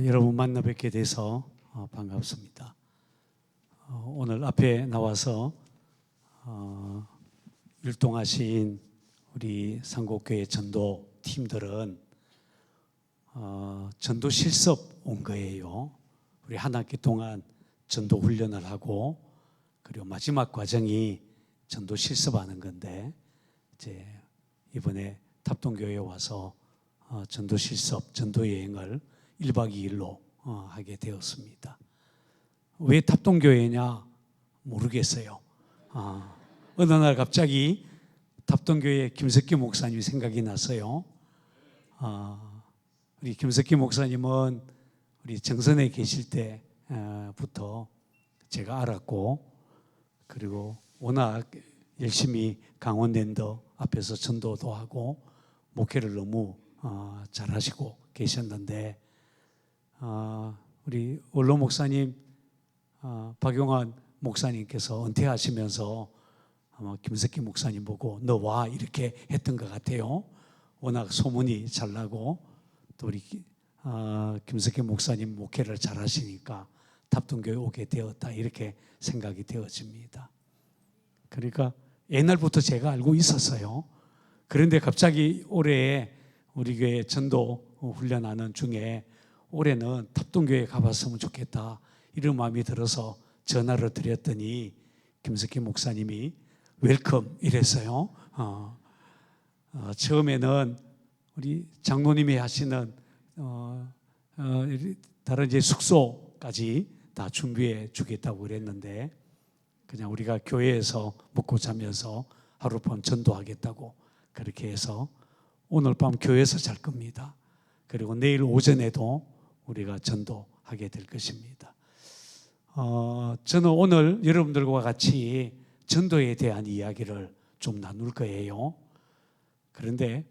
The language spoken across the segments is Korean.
여러분 만나 뵙게 돼서 반갑습니다. 오늘 앞에 나와서 율동하신 우리 상곡교회 전도 팀들은 전도 실습 온 거예요. 우리 한 학기 동안 전도 훈련을 하고 그리고 마지막 과정이 전도 실습하는 건데 이제 이번에 탑동교회에 와서 전도 실습, 전도 여행을 1박 2일로 하게 되었습니다. 왜 탑동교회냐 모르겠어요. 어느 날 갑자기 탑동교회 김석기 목사님이 생각이 났어요. 우리 김석기 목사님은 우리 정선에 계실 때부터 제가 알았고, 그리고 워낙 열심히 강원랜더 앞에서 전도도 하고 목회를 너무 잘하시고 계셨는데, 우리 원로 목사님 박용환 목사님께서 은퇴하시면서 아마 김석기 목사님 보고 너 와 이렇게 했던 것 같아요. 워낙 소문이 잘 나고 또 우리 김석기 목사님 목회를 잘하시니까 탑동교회 오게 되었다 이렇게 생각이 되어집니다. 그러니까 옛날부터 제가 알고 있었어요. 그런데 갑자기 올해 우리 교회 전도 훈련하는 중에 올해는 탑동교회 가봤으면 좋겠다 이런 마음이 들어서 전화를 드렸더니 김석기 목사님이 웰컴 이랬어요. 처음에는 우리 장로님이 하시는 다른 이제 숙소까지 다 준비해 주겠다고 그랬는데 그냥 우리가 교회에서 먹고 자면서 하룻밤 전도하겠다고 그렇게 해서 오늘 밤 교회에서 잘 겁니다. 그리고 내일 오전에도 우리가 전도하게 될 것입니다. 저는 오늘 여러분들과 같이 전도에 대한 이야기를 좀 나눌 거예요. 그런데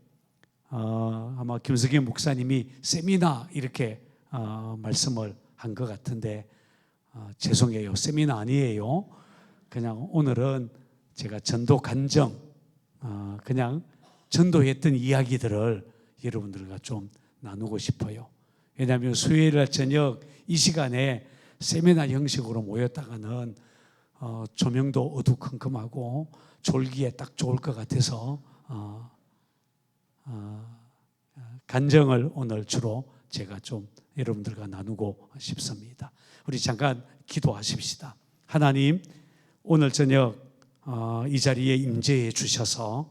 아마 김석기 목사님이 세미나 이렇게 말씀을 한 것 같은데 죄송해요. 세미나 아니에요. 그냥 오늘은 제가 전도 간증, 그냥 전도했던 이야기들을 여러분들과 좀 나누고 싶어요. 왜냐하면 수요일날 저녁 이 시간에 세미나 형식으로 모였다가는 조명도 어두컴컴하고 졸기에 딱 좋을 것 같아서 간증을 오늘 주로 제가 좀 여러분들과 나누고 싶습니다. 우리 잠깐 기도하십시다. 하나님, 오늘 저녁 이 자리에 임재해 주셔서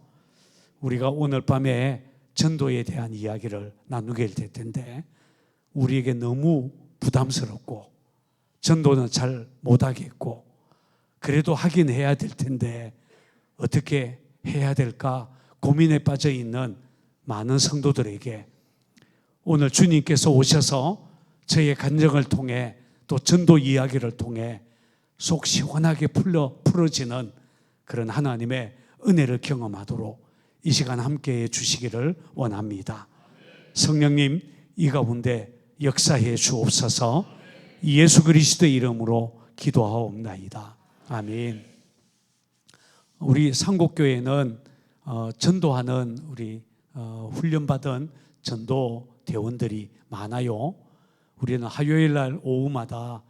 우리가 오늘 밤에 전도에 대한 이야기를 나누게 될 텐데 우리에게 너무 부담스럽고 전도는 잘 못하겠고 그래도 하긴 해야 될 텐데 어떻게 해야 될까 고민에 빠져 있는 많은 성도들에게 오늘 주님께서 오셔서 저의 간증을 통해 또 전도 이야기를 통해 속 시원하게 풀어지는 그런 하나님의 은혜를 경험하도록 이 시간 함께해 주시기를 원합니다. 성령님 이 가운데 역사해 주옵소서. 예수 그리스도의 이름으로 기도하옵나이다. 아멘. 우리 상곡교회는 전도하는 우리 훈련받은 전도 대원들이 많아요. 우리는 화요일 날 오후마다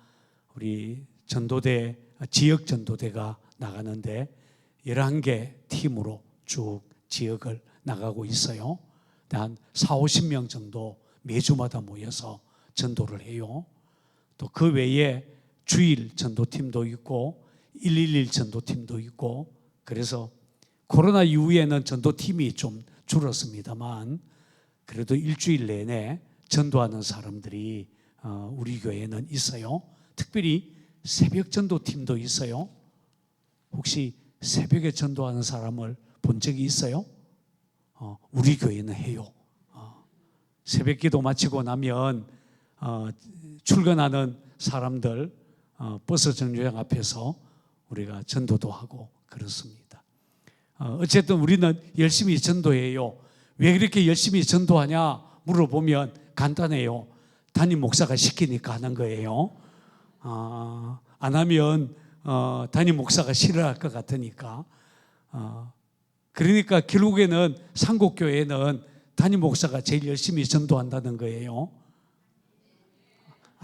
우리 전도대, 지역 전도대가 나가는데 11개 팀으로 쭉 지역을 나가고 있어요. 한 40-50명 정도 매주마다 모여서 전도를 해요. 또 그 외에 주일 전도팀도 있고 111 전도팀도 있고 그래서 코로나 이후에는 전도팀이 좀 줄었습니다만 그래도 일주일 내내 전도하는 사람들이 우리 교회에는 있어요. 특별히 새벽 전도팀도 있어요. 혹시 새벽에 전도하는 사람을 본 적이 있어요? 우리 교회는 해요. 새벽 기도 마치고 나면 출근하는 사람들 버스 정류장 앞에서 우리가 전도도 하고 그렇습니다. 어쨌든 우리는 열심히 전도해요. 왜 그렇게 열심히 전도하냐 물어보면 간단해요. 담임 목사가 시키니까 하는 거예요. 안 하면 담임 목사가 싫어할 것 같으니까. 그러니까 결국에는 상곡교회는 담임 목사가 제일 열심히 전도한다는 거예요.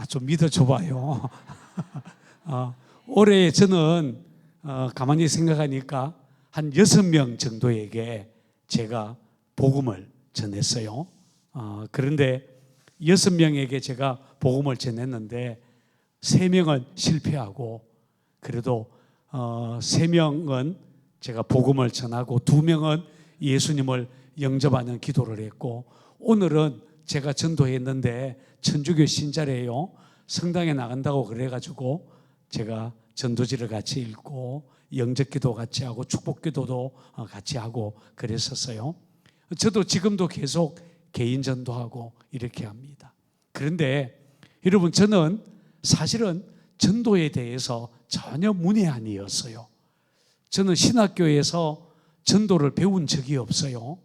좀 믿어줘봐요. 올해 저는 가만히 생각하니까 한 6명 정도에게 제가 복음을 전했어요. 그런데 6명에게 제가 복음을 전했는데 3명은 실패하고, 그래도 3명은 제가 복음을 전하고 2명은 예수님을 영접하는 기도를 했고, 오늘은 제가 전도했는데 천주교 신자래요. 성당에 나간다고 그래가지고 제가 전도지를 같이 읽고 영접기도 같이 하고 축복기도도 같이 하고 그랬었어요. 저도 지금도 계속 개인 전도하고 이렇게 합니다. 그런데 여러분, 저는 사실은 전도에 대해서 전혀 문외한이었어요. 저는 신학교에서 전도를 배운 적이 없어요.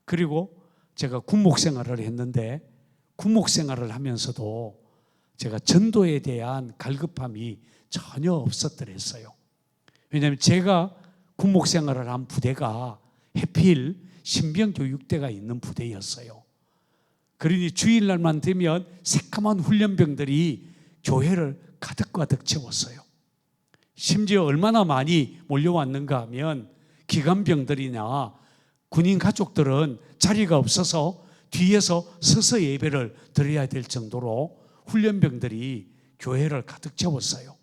그리고 제가 군목 생활을 했는데 군목 생활을 하면서도 제가 전도에 대한 갈급함이 전혀 없었더랬어요. 왜냐하면 제가 군목 생활을 한 부대가 해필 신병교육대가 있는 부대였어요. 그러니 주일날만 되면 새까만 훈련병들이 교회를 가득가득 채웠어요. 심지어 얼마나 많이 몰려왔는가 하면 기관병들이나 군인 가족들은 자리가 없어서 뒤에서 서서 예배를 드려야 될 정도로 훈련병들이 교회를 가득 채웠어요.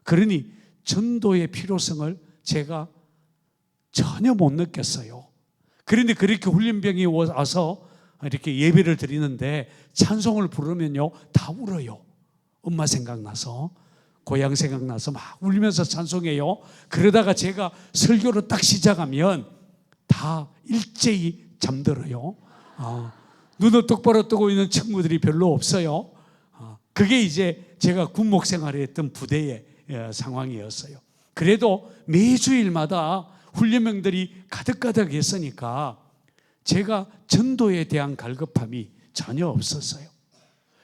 그러니 전도의 필요성을 제가 전혀 못 느꼈어요. 그런데 그렇게 훈련병이 와서 이렇게 예배를 드리는데 찬송을 부르면요, 다 울어요. 엄마 생각나서, 고향 생각나서 막 울면서 찬송해요. 그러다가 제가 설교를 딱 시작하면 다 일제히 잠들어요. 눈을 똑바로 뜨고 있는 친구들이 별로 없어요. 그게 이제 제가 군목 생활을 했던 부대의 상황이었어요. 그래도 매주일마다 훈련병들이 가득가득 했으니까 제가 전도에 대한 갈급함이 전혀 없었어요.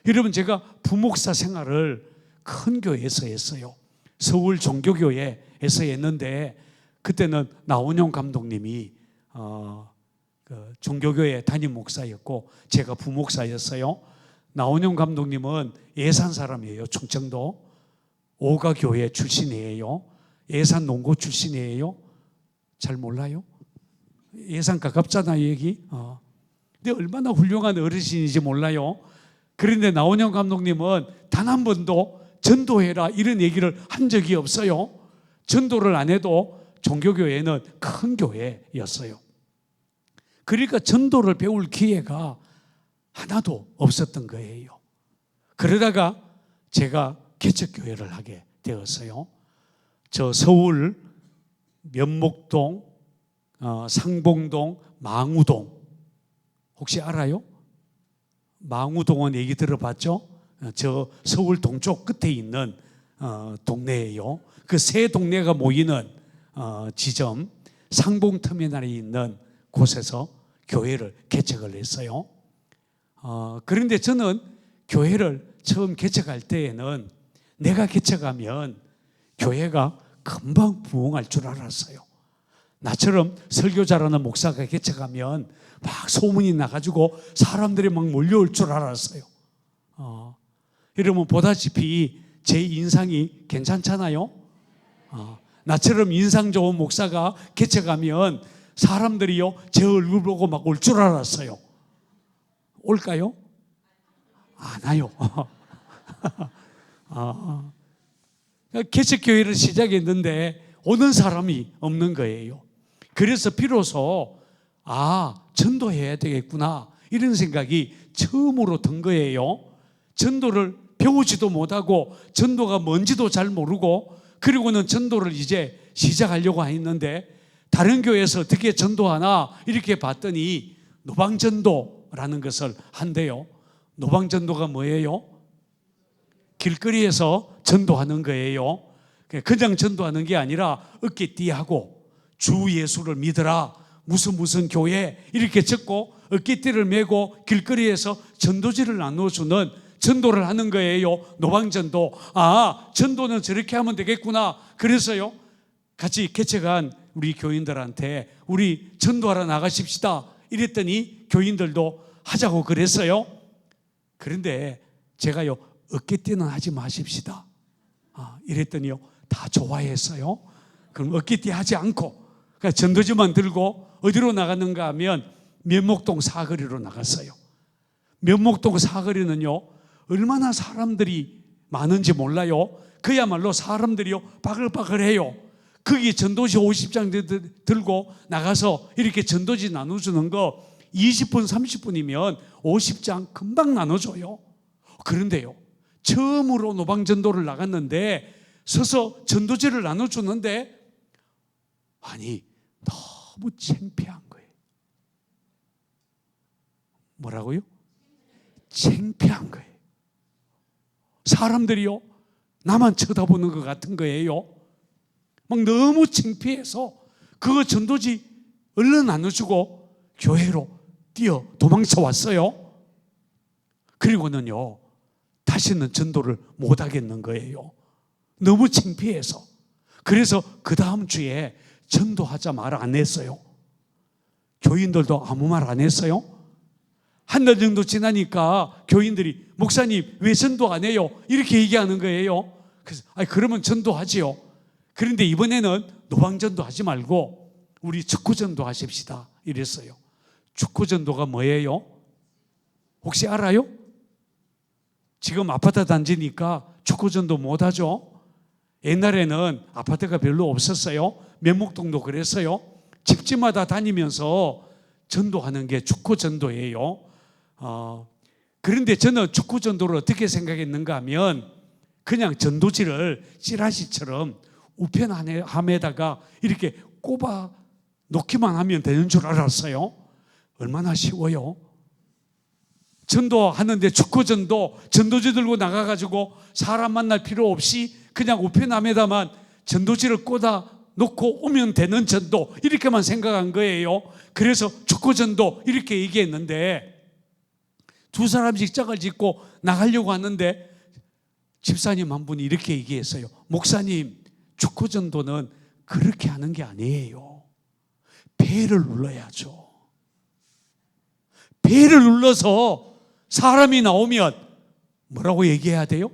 여러분, 제가 부목사 생활을 큰 교회에서 했어요. 서울 종교교회에서 했는데 그때는 나원용 감독님이 종교교회 담임 목사였고 제가 부목사였어요. 나원용 감독님은 예산 사람이에요. 충청도 오가교회 출신이에요. 예산 농고 출신이에요. 잘 몰라요? 예산 가깝잖아요, 여기. 근데 얼마나 훌륭한 어르신인지 몰라요. 그런데 나원영 감독님은 단 한 번도 전도해라 이런 얘기를 한 적이 없어요. 전도를 안 해도 종교교회는 큰 교회였어요. 그러니까 전도를 배울 기회가 하나도 없었던 거예요. 그러다가 제가 개척교회를 하게 되었어요. 저 서울 면목동, 상봉동, 망우동 혹시 알아요? 망우동은 얘기 들어봤죠? 저 서울 동쪽 끝에 있는 동네예요. 그 세 동네가 모이는 지점 상봉터미널에 있는 곳에서 교회를 개척을 했어요. 그런데 저는 교회를 처음 개척할 때에는 내가 개척하면 교회가 금방 부흥할 줄 알았어요. 나처럼 설교 잘하는 목사가 개척하면 막 소문이 나가지고 사람들이 막 몰려올 줄 알았어요. 여러분 보다시피 제 인상이 괜찮잖아요. 나처럼 인상 좋은 목사가 개척하면 사람들이요 제 얼굴 보고 막 올 줄 알았어요. 올까요? 안 와요. 개척교회를 시작했는데 오는 사람이 없는 거예요. 그래서 비로소 전도해야 되겠구나 이런 생각이 처음으로 든 거예요. 전도를 배우지도 못하고 전도가 뭔지도 잘 모르고 그리고는 전도를 이제 시작하려고 했는데 다른 교회에서 어떻게 전도하나 이렇게 봤더니 노방전도라는 것을 한대요. 노방전도가 뭐예요? 길거리에서 전도하는 거예요. 그냥 전도하는 게 아니라 어깨띠하고 주 예수를 믿으라 무슨 교회 이렇게 적고 어깨띠를 메고 길거리에서 전도지를 나눠주는 전도를 하는 거예요. 노방전도. 전도는 저렇게 하면 되겠구나. 그래서요 같이 개척한 우리 교인들한테 우리 전도하러 나가십시다 이랬더니 교인들도 하자고 그랬어요. 그런데 제가요, 어깨띠는 하지 마십시다. 이랬더니요, 다 좋아했어요. 그럼 어깨띠 하지 않고 그냥 전도지만 들고 어디로 나갔는가 하면 면목동 사거리로 나갔어요. 면목동 사거리는요, 얼마나 사람들이 많은지 몰라요. 그야말로 사람들이요, 바글바글해요. 거기 전도지 50장 들고 나가서 이렇게 전도지 나눠주는 거 20분, 30분이면 50장 금방 나눠줘요. 그런데요, 처음으로 노방전도를 나갔는데 서서 전도지를 나눠주는데 아니, 너무 창피한 거예요. 뭐라고요? 창피한 거예요. 사람들이요, 나만 쳐다보는 것 같은 거예요. 막 너무 창피해서 그거 전도지 얼른 나눠주고 교회로 뛰어 도망쳐 왔어요. 그리고는요, 다시는 전도를 못 하겠는 거예요. 너무 창피해서. 그래서 그 다음 주에 전도하자 말 안 했어요. 교인들도 아무 말 안 했어요. 한 달 정도 지나니까 교인들이 목사님 왜 전도 안 해요? 이렇게 얘기하는 거예요. 그래서 그러면 전도하지요. 그런데 이번에는 노방전도 하지 말고 우리 축구전도 하십시다 이랬어요. 축구전도가 뭐예요? 혹시 알아요? 지금 아파트 단지니까 축구전도 못 하죠. 옛날에는 아파트가 별로 없었어요. 면목동도 그랬어요. 집집마다 다니면서 전도하는 게 축구전도예요. 그런데 저는 축구전도를 어떻게 생각했는가 하면 그냥 전도지를 찌라시처럼 우편함에다가 이렇게 꼽아 놓기만 하면 되는 줄 알았어요. 얼마나 쉬워요. 전도하는데 축구전도 전도지 들고 나가가지고 사람 만날 필요 없이 그냥 우편함에다만 전도지를 꽂아 놓고 오면 되는 전도, 이렇게만 생각한 거예요. 그래서 축구전도 이렇게 얘기했는데 두 사람씩 짝을 짓고 나가려고 하는데 집사님 한 분이 이렇게 얘기했어요. 목사님, 축구전도는 그렇게 하는 게 아니에요. 배를 눌러야죠. 배를 눌러서 사람이 나오면 뭐라고 얘기해야 돼요?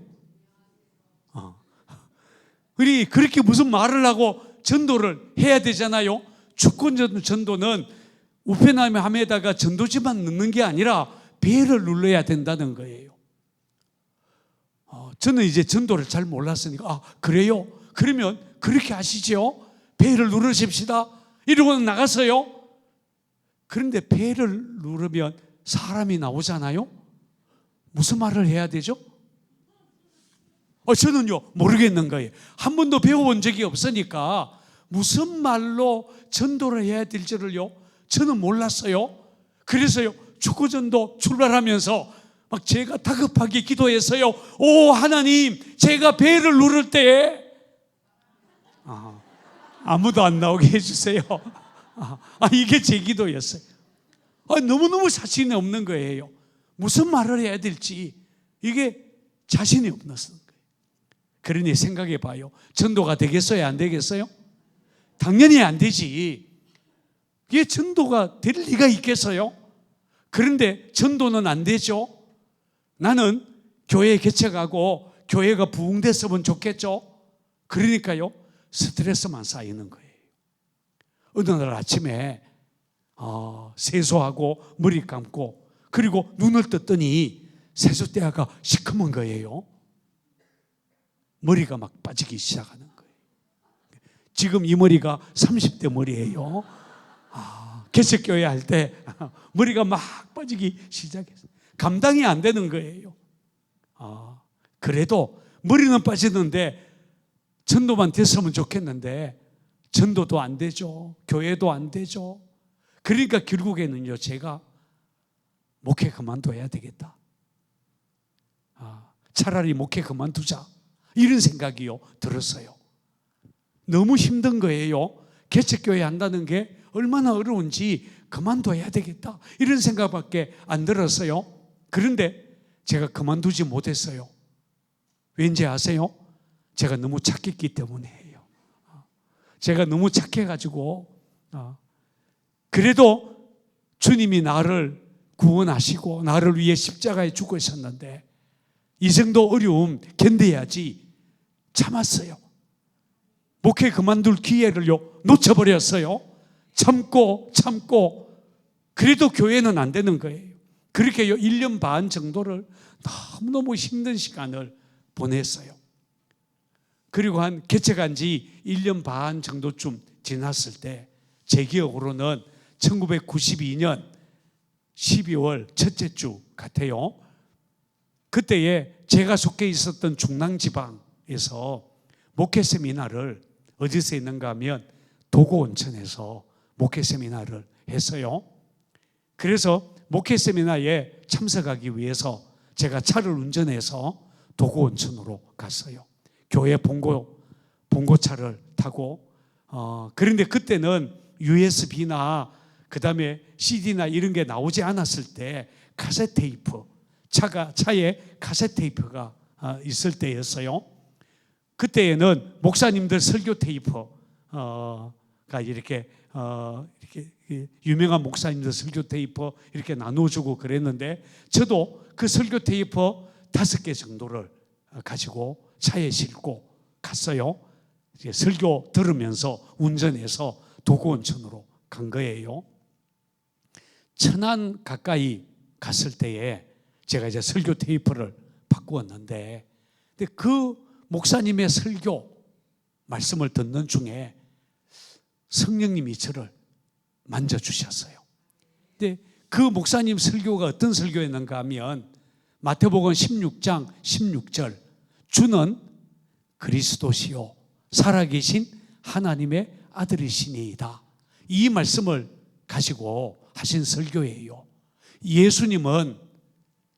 우리 그렇게 무슨 말을 하고 전도를 해야 되잖아요. 축구전도는 우편함에다가 전도지만 넣는 게 아니라 배를 눌러야 된다는 거예요. 저는 이제 전도를 잘 몰랐으니까 그래요? 그러면 그렇게 하시죠. 배를 누르십시다. 이러고는 나갔어요. 그런데 배를 누르면 사람이 나오잖아요. 무슨 말을 해야 되죠? 저는요 모르겠는 거예요. 한 번도 배워본 적이 없으니까 무슨 말로 전도를 해야 될지를요 저는 몰랐어요. 그래서요 축구전도 출발하면서 막 제가 다급하게 기도했어요. 오 하나님, 제가 배를 누를 때에 아무도 안 나오게 해주세요. 이게 제 기도였어요. 너무너무 자신이 없는 거예요. 무슨 말을 해야 될지 이게 자신이 없는 거예요. 그러니 생각해 봐요. 전도가 되겠어요? 안 되겠어요? 당연히 안 되지. 이게 전도가 될 리가 있겠어요? 그런데 전도는 안 되죠. 나는 교회 개척하고 교회가 부흥됐으면 좋겠죠. 그러니까요 스트레스만 쌓이는 거예요. 어느 날 아침에 세수하고 머리 감고 그리고 눈을 떴더니 세숫대야가 시커먼 거예요. 머리가 막 빠지기 시작하는 거예요. 지금 이 머리가 30대 머리예요. 개척교회 할 때 머리가 막 빠지기 시작했어요. 감당이 안 되는 거예요. 그래도 머리는 빠지는데 전도만 됐으면 좋겠는데 전도도 안 되죠. 교회도 안 되죠. 그러니까 결국에는요 제가 목회 그만둬야 되겠다. 차라리 목회 그만두자. 이런 생각이요 들었어요. 너무 힘든 거예요. 개척교회 한다는 게 얼마나 어려운지 그만둬야 되겠다. 이런 생각밖에 안 들었어요. 그런데 제가 그만두지 못했어요. 왠지 아세요? 제가 너무 착했기 때문이에요. 제가 너무 착해가지고 그래도 주님이 나를 구원하시고 나를 위해 십자가에 죽으셨는데 이 정도 어려움 견뎌야지 참았어요. 목회 그만둘 기회를요 놓쳐버렸어요. 참고 그래도 교회는 안 되는 거예요. 그렇게 1년 반 정도를 너무너무 힘든 시간을 보냈어요. 그리고 개척한 지 1년 반 정도쯤 지났을 때 제 기억으로는 1992년 12월 첫째 주 같아요. 그때에 제가 속해 있었던 중랑지방에서 목회 세미나를 어디서 했는가 하면 도고온천에서 목회 세미나를 했어요. 그래서 목회 세미나에 참석하기 위해서 제가 차를 운전해서 도고온천으로 갔어요. 교회 봉고차를 타고 그런데 그때는 USB나 그 다음에 CD나 이런 게 나오지 않았을 때 카세트 테이프, 차에 카세트 테이프가 있을 때였어요. 그때에는 목사님들 설교 테이프가 이렇게 유명한 목사님들 설교 테이프 이렇게 나눠주고 그랬는데 저도 그 설교 테이프 5개 정도를 가지고 차에 싣고 갔어요. 설교 들으면서 운전해서 도고온천으로 간 거예요. 천안 가까이 갔을 때에 제가 이제 설교 테이프를 바꾸었는데 그 목사님의 설교 말씀을 듣는 중에 성령님이 저를 만져주셨어요. 근데 그 목사님 설교가 어떤 설교였는가 하면 마태복음 16장 16절 주는 그리스도시요 살아계신 하나님의 아들이시니이다. 이 말씀을 가지고 하신 설교예요. 예수님은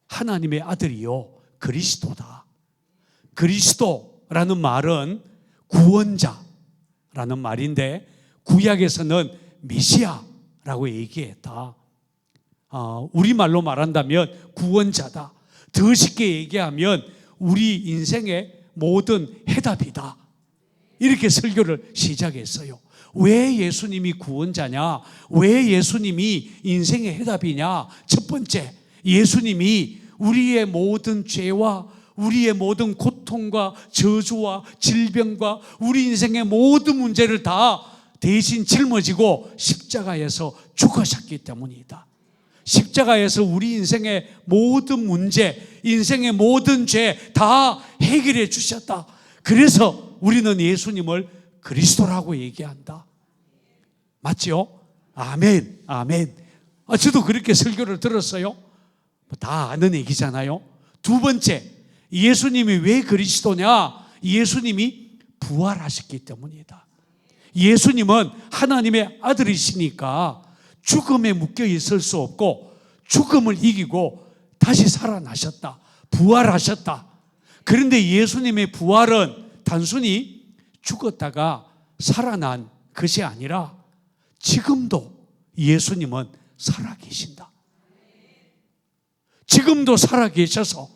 하나님의 아들이요 그리스도다. 그리스도라는 말은 구원자라는 말인데 구약에서는 메시아라고 얘기했다. 우리말로 말한다면 구원자다. 더 쉽게 얘기하면 우리 인생의 모든 해답이다. 이렇게 설교를 시작했어요. 왜 예수님이 구원자냐? 왜 예수님이 인생의 해답이냐? 첫 번째, 예수님이 우리의 모든 죄와 우리의 모든 고통과 저주와 질병과 우리 인생의 모든 문제를 다 대신 짊어지고 십자가에서 죽으셨기 때문이다. 십자가에서 우리 인생의 모든 문제, 인생의 모든 죄 다 해결해 주셨다. 그래서 우리는 예수님을 그리스도라고 얘기한다. 맞죠? 아멘, 아멘. 저도 그렇게 설교를 들었어요. 다 아는 얘기잖아요. 두 번째, 예수님이 왜 그리스도냐? 예수님이 부활하셨기 때문이다. 예수님은 하나님의 아들이시니까 죽음에 묶여 있을 수 없고 죽음을 이기고 다시 살아나셨다. 부활하셨다. 그런데 예수님의 부활은 단순히 죽었다가 살아난 것이 아니라 지금도 예수님은 살아계신다. 지금도 살아계셔서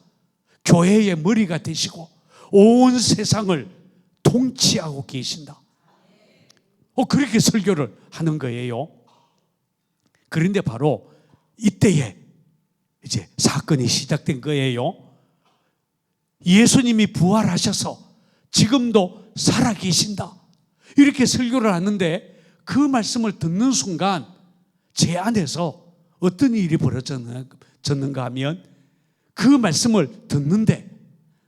교회의 머리가 되시고 온 세상을 통치하고 계신다. 그렇게 설교를 하는 거예요. 그런데 바로 이때에 이제 사건이 시작된 거예요. 예수님이 부활하셔서 지금도 살아계신다. 이렇게 설교를 하는데 그 말씀을 듣는 순간 제 안에서 어떤 일이 벌어졌는가 하면 그 말씀을 듣는데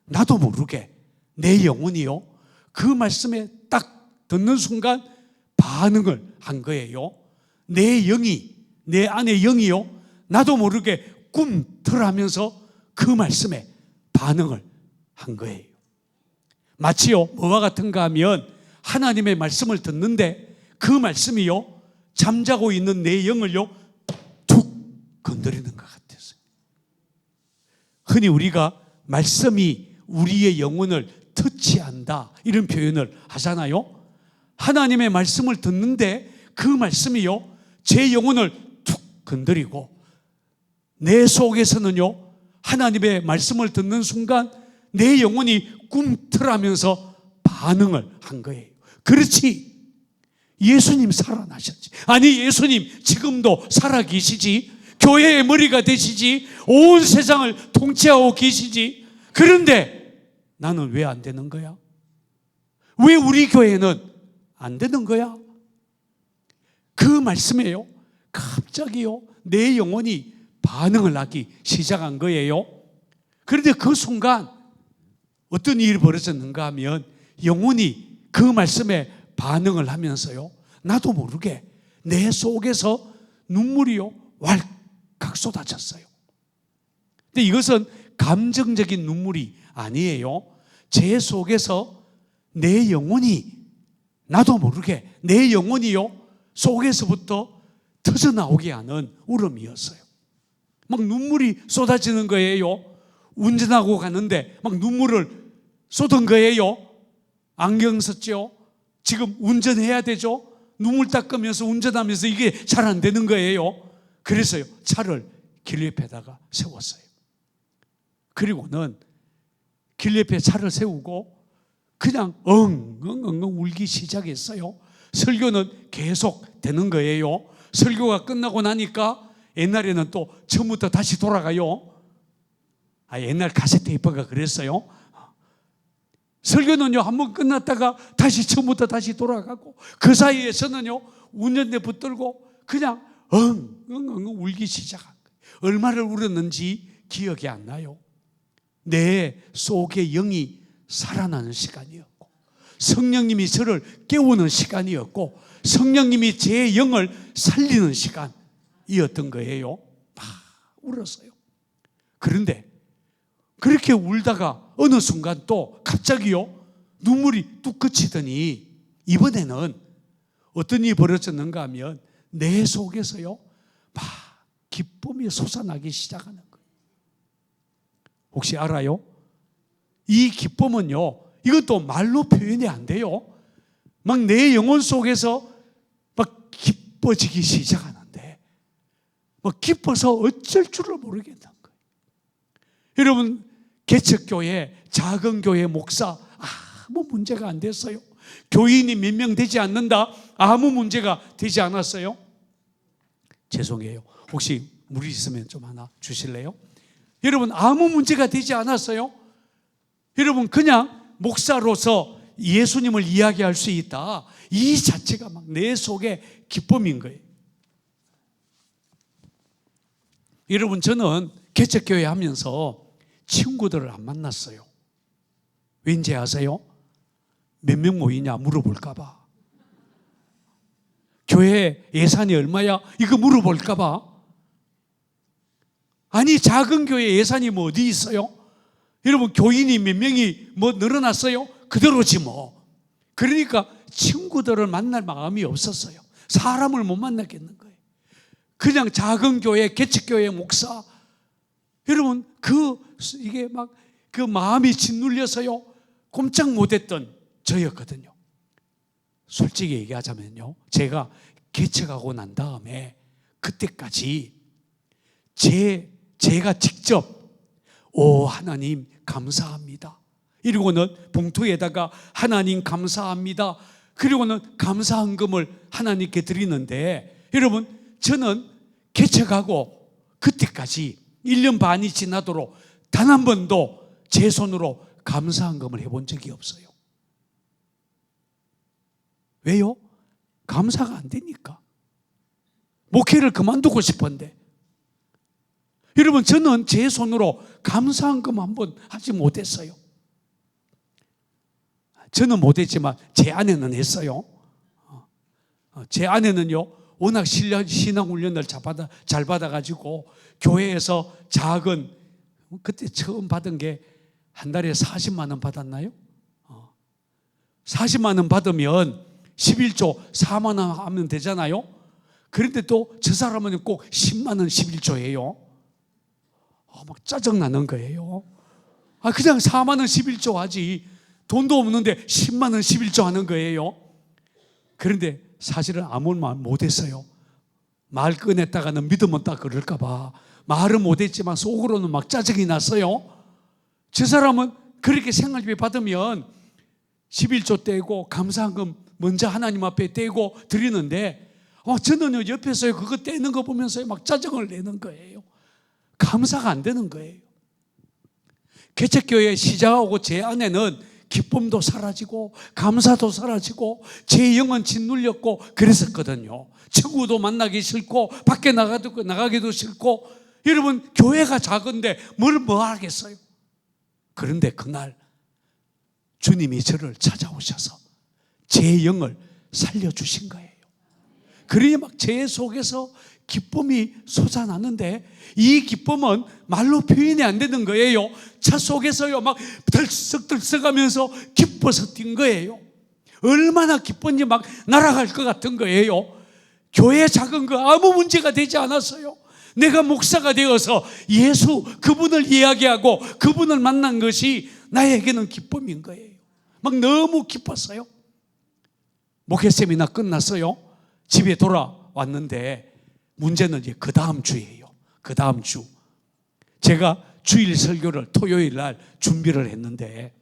나도 모르게 내 영혼이요 그 말씀에 딱 듣는 순간 반응을 한 거예요. 내 영이, 내 안의 영이요 나도 모르게 꿈틀하면서 그 말씀에 반응을 한 거예요. 마치요 뭐와 같은가 하면 하나님의 말씀을 듣는데 그 말씀이요 잠자고 있는 내 영을요 툭 건드리는 것 같았어요. 흔히 우리가 말씀이 우리의 영혼을 터치한다 이런 표현을 하잖아요. 하나님의 말씀을 듣는데 그 말씀이요 제 영혼을 툭 건드리고 내 속에서는요 하나님의 말씀을 듣는 순간 내 영혼이 꿈틀하면서 반응을 한 거예요. 그렇지, 예수님 살아나셨지. 아니 예수님 지금도 살아계시지. 교회의 머리가 되시지. 온 세상을 통치하고 계시지. 그런데 나는 왜 안 되는 거야? 왜 우리 교회는 안 되는 거야? 그 말씀이에요. 갑자기요, 내 영혼이 반응을 하기 시작한 거예요. 그런데 그 순간 어떤 일이 벌어졌는가 하면 영혼이 그 말씀에 반응을 하면서요, 나도 모르게 내 속에서 눈물이요 왈칵 쏟아졌어요. 근데 이것은 감정적인 눈물이 아니에요. 제 속에서 내 영혼이, 나도 모르게 내 영혼이요 속에서부터 터져나오게 하는 울음이었어요. 막 눈물이 쏟아지는 거예요. 운전하고 가는데 막 눈물을 쏟은 거예요. 안경 썼죠. 지금 운전해야 되죠. 눈물 닦으면서 운전하면서 이게 잘 안 되는 거예요. 그래서요, 차를 길 옆에다가 세웠어요. 그리고는 길 옆에 차를 세우고 그냥 엉엉엉 울기 시작했어요. 설교는 계속 되는 거예요. 설교가 끝나고 나니까 옛날에는 또 처음부터 다시 돌아가요. 옛날 카세트 테이프가 그랬어요. 설교는요, 한번 끝났다가 다시 처음부터 다시 돌아가고, 그 사이에서는요, 운전대 붙들고 그냥 엉엉엉 울기 시작한 거예요. 얼마를 울었는지 기억이 안 나요. 내 속의 영이 살아나는 시간이었고, 성령님이 저를 깨우는 시간이었고, 성령님이 제 영을 살리는 시간이었던 거예요. 막 울었어요. 그런데 그렇게 울다가 어느 순간 또 갑자기요, 눈물이 뚝 그치더니 이번에는 어떤 일이 벌어졌는가 하면 내 속에서요 막 기쁨이 솟아나기 시작하는 거예요. 혹시 알아요? 이 기쁨은요, 이것도 말로 표현이 안 돼요. 막 내 영혼 속에서 막 기뻐지기 시작하는데 막 기뻐서 어쩔 줄을 모르겠는 거예요. 여러분, 개척교회, 작은 교회 목사 아무 문제가 안 됐어요. 교인이 몇 명 되지 않는다, 아무 문제가 되지 않았어요. 죄송해요. 혹시 물 있으면 좀 하나 주실래요? 여러분, 아무 문제가 되지 않았어요. 여러분, 그냥 목사로서 예수님을 이야기할 수 있다, 이 자체가 막 내 속에 기쁨인 거예요. 여러분, 저는 개척교회 하면서 친구들을 안 만났어요. 왠지 아세요? 몇 명 모이냐 물어볼까 봐. 교회 예산이 얼마야? 이거 물어볼까 봐. 아니, 작은 교회 예산이 뭐 어디 있어요? 여러분, 교인이 몇 명이 뭐 늘어났어요? 그대로지 뭐. 그러니까 친구들을 만날 마음이 없었어요. 사람을 못 만나겠는 거예요. 그냥 작은 교회, 개척교회 목사, 여러분, 이게 막 그 마음이 짓눌려서요 꼼짝 못했던 저였거든요. 솔직히 얘기하자면요, 제가 개척하고 난 다음에 그때까지 제가 직접 오 하나님 감사합니다, 이러고는 봉투에다가 하나님 감사합니다, 그리고는 감사헌금을 하나님께 드리는데, 여러분, 저는 개척하고 그때까지 1년 반이 지나도록 단 한 번도 제 손으로 감사헌금을 해본 적이 없어요. 왜요? 감사가 안 되니까. 목회를 그만두고 싶은데. 여러분, 저는 제 손으로 감사헌금 한 번 하지 못했어요. 저는 못했지만 제 아내는 했어요. 제 아내는요, 워낙 신앙훈련을 잘 받아가지고 교회에서 작은, 그때 처음 받은 게 한 달에 40만 원 받았나요? 40만 원 받으면 11조 4만 원 하면 되잖아요. 그런데 또 저 사람은 꼭 10만 원 11조예요. 막 짜증나는 거예요. 그냥 4만 원 11조 하지, 돈도 없는데 10만 원 11조 하는 거예요. 그런데 사실은 아무 말 못했어요. 말 꺼냈다가는 믿으면 딱 그럴까 봐 말은 못했지만 속으로는 막 짜증이 났어요. 저 사람은 그렇게 생활비 받으면 11조 떼고 감사헌금 먼저 하나님 앞에 떼고 드리는데, 저는요 옆에서 그거 떼는 거 보면서 막 짜증을 내는 거예요. 감사가 안 되는 거예요. 개척교회 시작하고 제 안에는 기쁨도 사라지고 감사도 사라지고 제 영은 짓눌렸고 그랬었거든요. 친구도 만나기 싫고 밖에 나가기도 싫고. 여러분, 교회가 작은데 뭐 하겠어요? 그런데 그날 주님이 저를 찾아오셔서 제 영을 살려주신 거예요. 그러니 막 제 속에서 기쁨이 솟아났는데, 이 기쁨은 말로 표현이 안 되는 거예요. 차 속에서요 막 들썩들썩하면서 기뻐서 뛴 거예요. 얼마나 기쁜지 막 날아갈 것 같은 거예요. 교회 작은 거 아무 문제가 되지 않았어요. 내가 목사가 되어서 예수 그분을 이야기하고 그분을 만난 것이 나에게는 기쁨인 거예요. 막 너무 기뻤어요. 목회 세미나 끝났어요. 집에 돌아왔는데 문제는 이제 그 다음 주예요. 그 다음 주 제가 주일 설교를 토요일 날 준비를 했는데,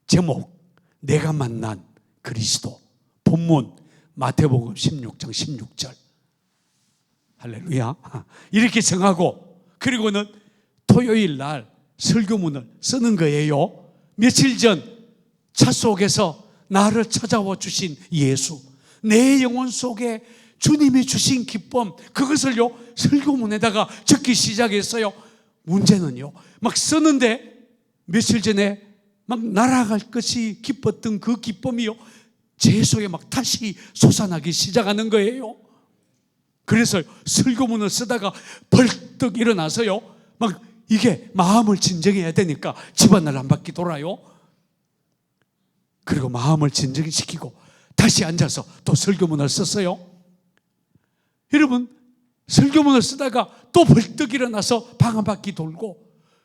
제목 내가 만난 그리스도, 본문 마태복음 16장 16절. 할렐루야. 이렇게 정하고, 그리고는 토요일 날 설교문을 쓰는 거예요. 며칠 전 차 속에서 나를 찾아와 주신 예수, 내 영혼 속에 주님이 주신 기쁨, 그것을요 설교문에다가 적기 시작했어요. 문제는요, 막 쓰는데 며칠 전에 막 날아갈 것이 기뻤던 그 기쁨이요 제 속에 막 다시 솟아나기 시작하는 거예요. 그래서 설교문을 쓰다가 벌떡 일어나서요 막 이게 마음을 진정해야 되니까 집안을 한 바퀴 돌아요. 그리고 마음을 진정시키고 다시 앉아서 또 설교문을 썼어요. 여러분, 설교문을 쓰다가 또 벌떡 일어나서 방 한 바퀴 돌고,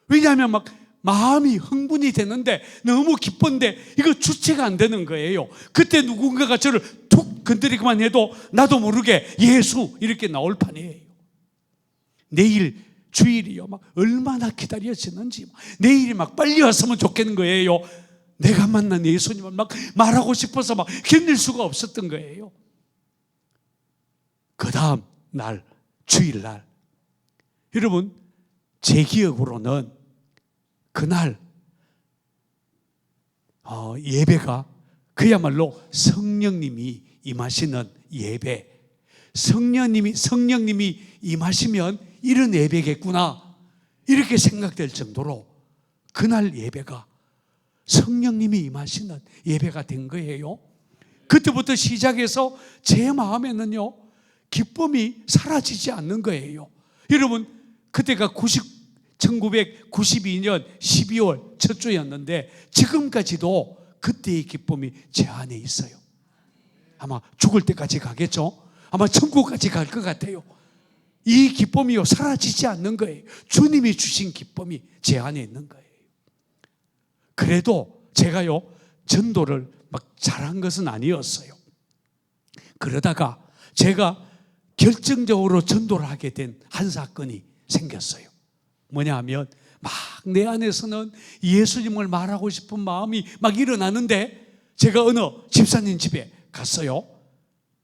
왜냐하면 막 마음이 흥분이 되는데 너무 기쁜데 이거 주체가 안 되는 거예요. 그때 누군가가 저를 툭 건드리기만 해도 나도 모르게 예수 이렇게 나올 판이에요. 내일 주일이요 막 얼마나 기다려지는지, 내일이 막 빨리 왔으면 좋겠는 거예요. 내가 만난 예수님을 막 말하고 싶어서 막 견딜 수가 없었던 거예요. 그 다음 날 주일날, 여러분 제 기억으로는 그날 예배가 그야말로 성령님이 임하시는 예배, 성령님이 임하시면 이런 예배겠구나 이렇게 생각될 정도로 그날 예배가 성령님이 임하시는 예배가 된 거예요. 그때부터 시작해서 제 마음에는요 기쁨이 사라지지 않는 거예요. 여러분, 그때가 1992년 12월 첫 주였는데 지금까지도 그때의 기쁨이 제 안에 있어요. 아마 죽을 때까지 가겠죠. 아마 천국까지 갈 것 같아요. 이 기쁨이요 사라지지 않는 거예요. 주님이 주신 기쁨이 제 안에 있는 거예요. 그래도 제가요 전도를 막 잘한 것은 아니었어요. 그러다가 제가 결정적으로 전도를 하게 된 한 사건이 생겼어요. 뭐냐 하면, 막 내 안에서는 예수님을 말하고 싶은 마음이 막 일어나는데, 제가 어느 집사님 집에 갔어요.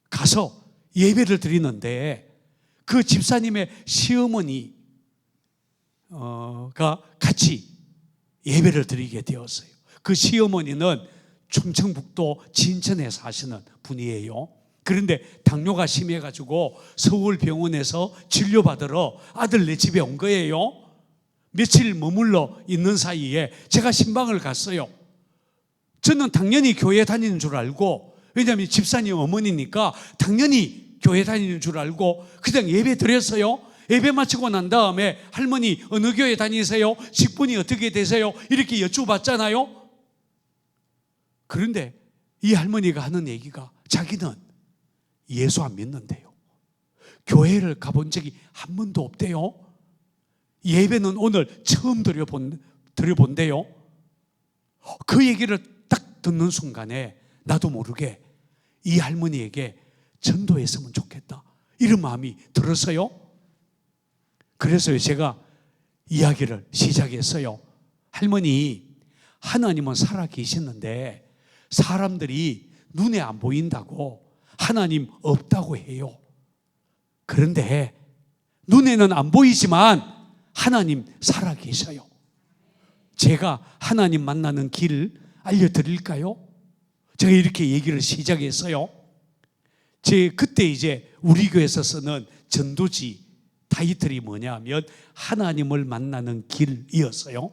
가서 예배를 드리는데 그 집사님의 시어머니가 같이 예배를 드리게 되었어요. 그 시어머니는 충청북도 진천에 사시는 분이에요. 그런데 당뇨가 심해가지고 서울 병원에서 진료받으러 아들네 집에 온 거예요. 며칠 머물러 있는 사이에 제가 신방을 갔어요. 저는 당연히 교회 다니는 줄 알고, 왜냐하면 집사님 어머니니까 당연히 교회 다니는 줄 알고 그냥 예배 드렸어요. 예배 마치고 난 다음에 할머니 어느 교회 다니세요? 직분이 어떻게 되세요? 이렇게 여쭤봤잖아요. 그런데 이 할머니가 하는 얘기가, 자기는 예수 안 믿는데요, 교회를 가본 적이 한 번도 없대요, 예배는 오늘 처음 드려본대요. 그 얘기를 딱 듣는 순간에 나도 모르게 이 할머니에게 전도했으면 좋겠다 이런 마음이 들었어요. 그래서 제가 이야기를 시작했어요. 할머니, 하나님은 살아 계시는데 사람들이 눈에 안 보인다고 하나님 없다고 해요. 그런데 눈에는 안 보이지만 하나님 살아 계셔요. 제가 하나님 만나는 길 알려드릴까요? 제가 이렇게 얘기를 시작했어요. 그때 이제 우리 교회에서 쓰는 전도지 타이틀이 뭐냐면 하나님을 만나는 길이었어요.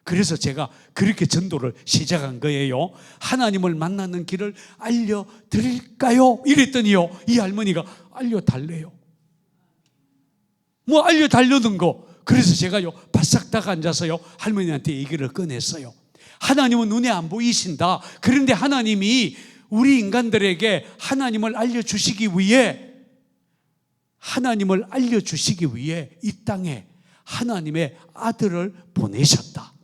그래서 제가 그렇게 전도를 시작한 거예요. 하나님을 만나는 길을 알려드릴까요? 이랬더니요, 이 할머니가 알려달래요. 뭐 알려달라는 거. 그래서 제가요, 바싹 딱 앉아서요, 할머니한테 얘기를 꺼냈어요. 하나님은 눈에 안 보이신다. 그런데 하나님이 우리 인간들에게 하나님을 알려주시기 위해 이 땅에 하나님의 아들을 보내셨다.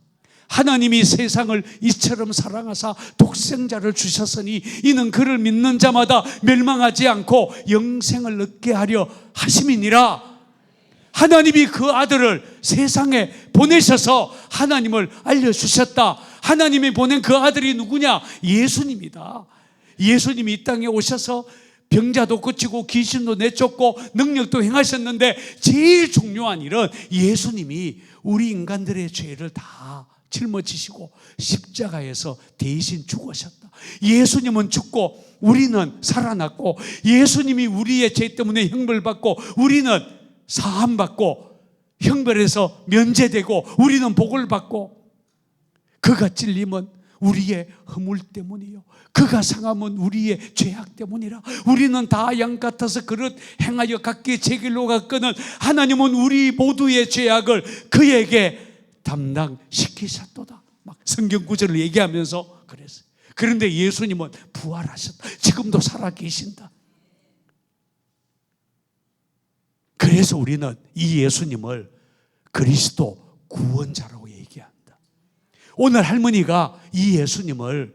하나님이 세상을 이처럼 사랑하사 독생자를 주셨으니 이는 그를 믿는 자마다 멸망하지 않고 영생을 얻게 하려 하심이니라. 하나님이 그 아들을 세상에 보내셔서 하나님을 알려주셨다. 하나님이 보낸 그 아들이 누구냐? 예수님이다. 예수님이 이 땅에 오셔서 병자도 고치고 귀신도 내쫓고 능력도 행하셨는데 제일 중요한 일은 예수님이 우리 인간들의 죄를 다 짊어지시고 십자가에서 대신 죽으셨다. 예수님은 죽고 우리는 살아났고, 예수님이 우리의 죄 때문에 형벌받고 우리는 사함받고, 형벌에서 면제되고 우리는 복을 받고, 그가 찔림은 우리의 허물 때문이요, 그가 상함은 우리의 죄악 때문이라. 우리는 다 양 같아서 그릇 행하여 각기 제 길로 갔거늘 하나님은 우리 모두의 죄악을 그에게 담당시키셨도다. 막 성경 구절을 얘기하면서 그랬어요. 그런데 예수님은 부활하셨다. 지금도 살아계신다. 그래서 우리는 이 예수님을 그리스도 구원자라고 얘기한다. 오늘 할머니가 이 예수님을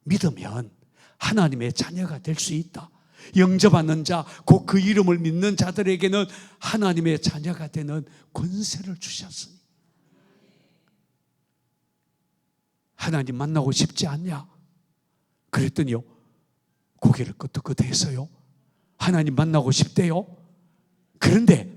믿으면 하나님의 자녀가 될 수 있다. 영접하는 자, 곧 그 이름을 믿는 자들에게는 하나님의 자녀가 되는 권세를 주셨으니. 하나님 만나고 싶지 않냐? 그랬더니요, 고개를 끄덕끄덕했어요. 하나님 만나고 싶대요. 그런데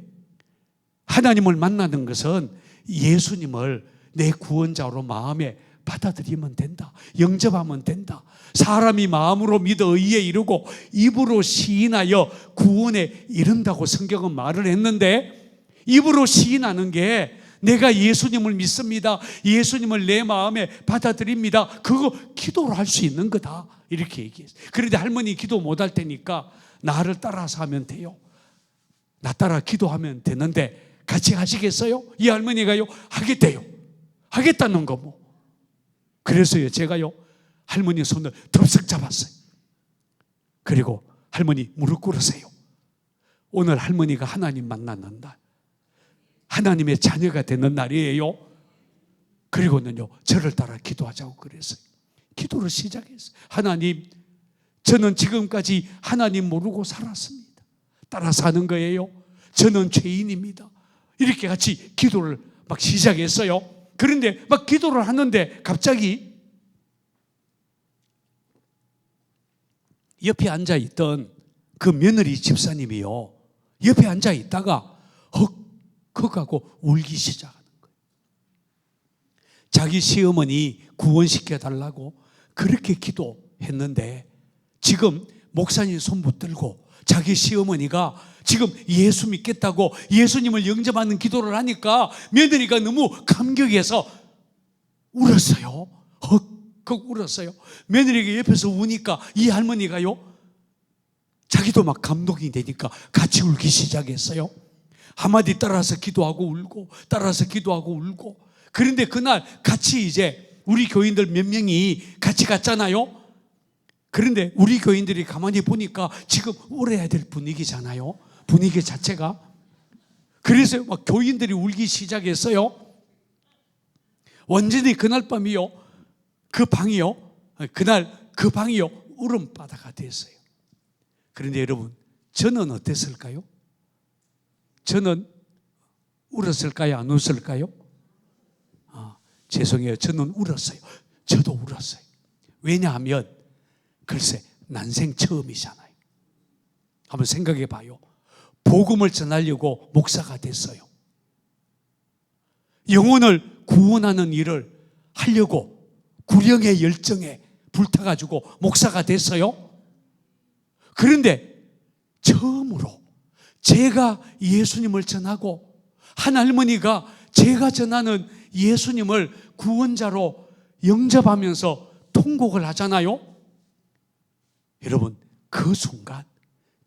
하나님을 만나는 것은 예수님을 내 구원자로 마음에 받아들이면 된다. 영접하면 된다. 사람이 마음으로 믿어 의에 이르고 입으로 시인하여 구원에 이른다고 성경은 말을 했는데, 입으로 시인하는 게 내가 예수님을 믿습니다, 예수님을 내 마음에 받아들입니다, 그거 기도로 할 수 있는 거다, 이렇게 얘기했어요. 그런데 할머니 기도 못할 테니까 나를 따라서 하면 돼요. 나 따라 기도하면 되는데 같이 하시겠어요? 이 할머니가요, 하겠대요. 하겠다는 거 뭐. 그래서요, 제가요, 할머니 손을 덥석 잡았어요. 그리고 할머니 무릎 꿇으세요. 오늘 할머니가 하나님 만나는 날, 하나님의 자녀가 되는 날이에요. 그리고는요, 저를 따라 기도하자고 그랬어요. 기도를 시작했어요. 하나님, 저는 지금까지 하나님 모르고 살았습니다. 따라 사는 거예요. 저는 죄인입니다. 이렇게 같이 기도를 막 시작했어요. 그런데 막 기도를 하는데 갑자기 옆에 앉아있던 그 며느리 집사님이요, 옆에 앉아있다가 헉하고 울기 시작하는 거예요. 자기 시어머니 구원시켜달라고 그렇게 기도했는데 지금 목사님 손 붙들고 자기 시어머니가 지금 예수 믿겠다고 예수님을 영접하는 기도를 하니까 며느리가 너무 감격해서 울었어요. 헉헉 울었어요. 며느리가 옆에서 우니까 이 할머니가요, 자기도 막 감동이 되니까 같이 울기 시작했어요. 한마디 따라서 기도하고 울고, 따라서 기도하고 울고. 그런데 그날 같이 이제 우리 교인들 몇 명이 같이 갔잖아요. 그런데 우리 교인들이 가만히 보니까 지금 울어야 될 분위기잖아요, 분위기 자체가. 그래서 막 교인들이 울기 시작했어요. 완전히 그날 밤이요, 그 방이요, 그날 그 방이요, 울음바다가 됐어요. 그런데 여러분, 저는 어땠을까요? 저는 울었을까요? 안 울었을까요? 죄송해요. 저는 울었어요. 저도 울었어요. 왜냐하면 글쎄, 난생 처음이잖아요. 한번 생각해 봐요. 복음을 전하려고 목사가 됐어요. 영혼을 구원하는 일을 하려고 구령의 열정에 불타가지고 목사가 됐어요. 그런데 처음으로 제가 예수님을 전하고 한 할머니가 제가 전하는 예수님을 구원자로 영접하면서 통곡을 하잖아요. 여러분, 그 순간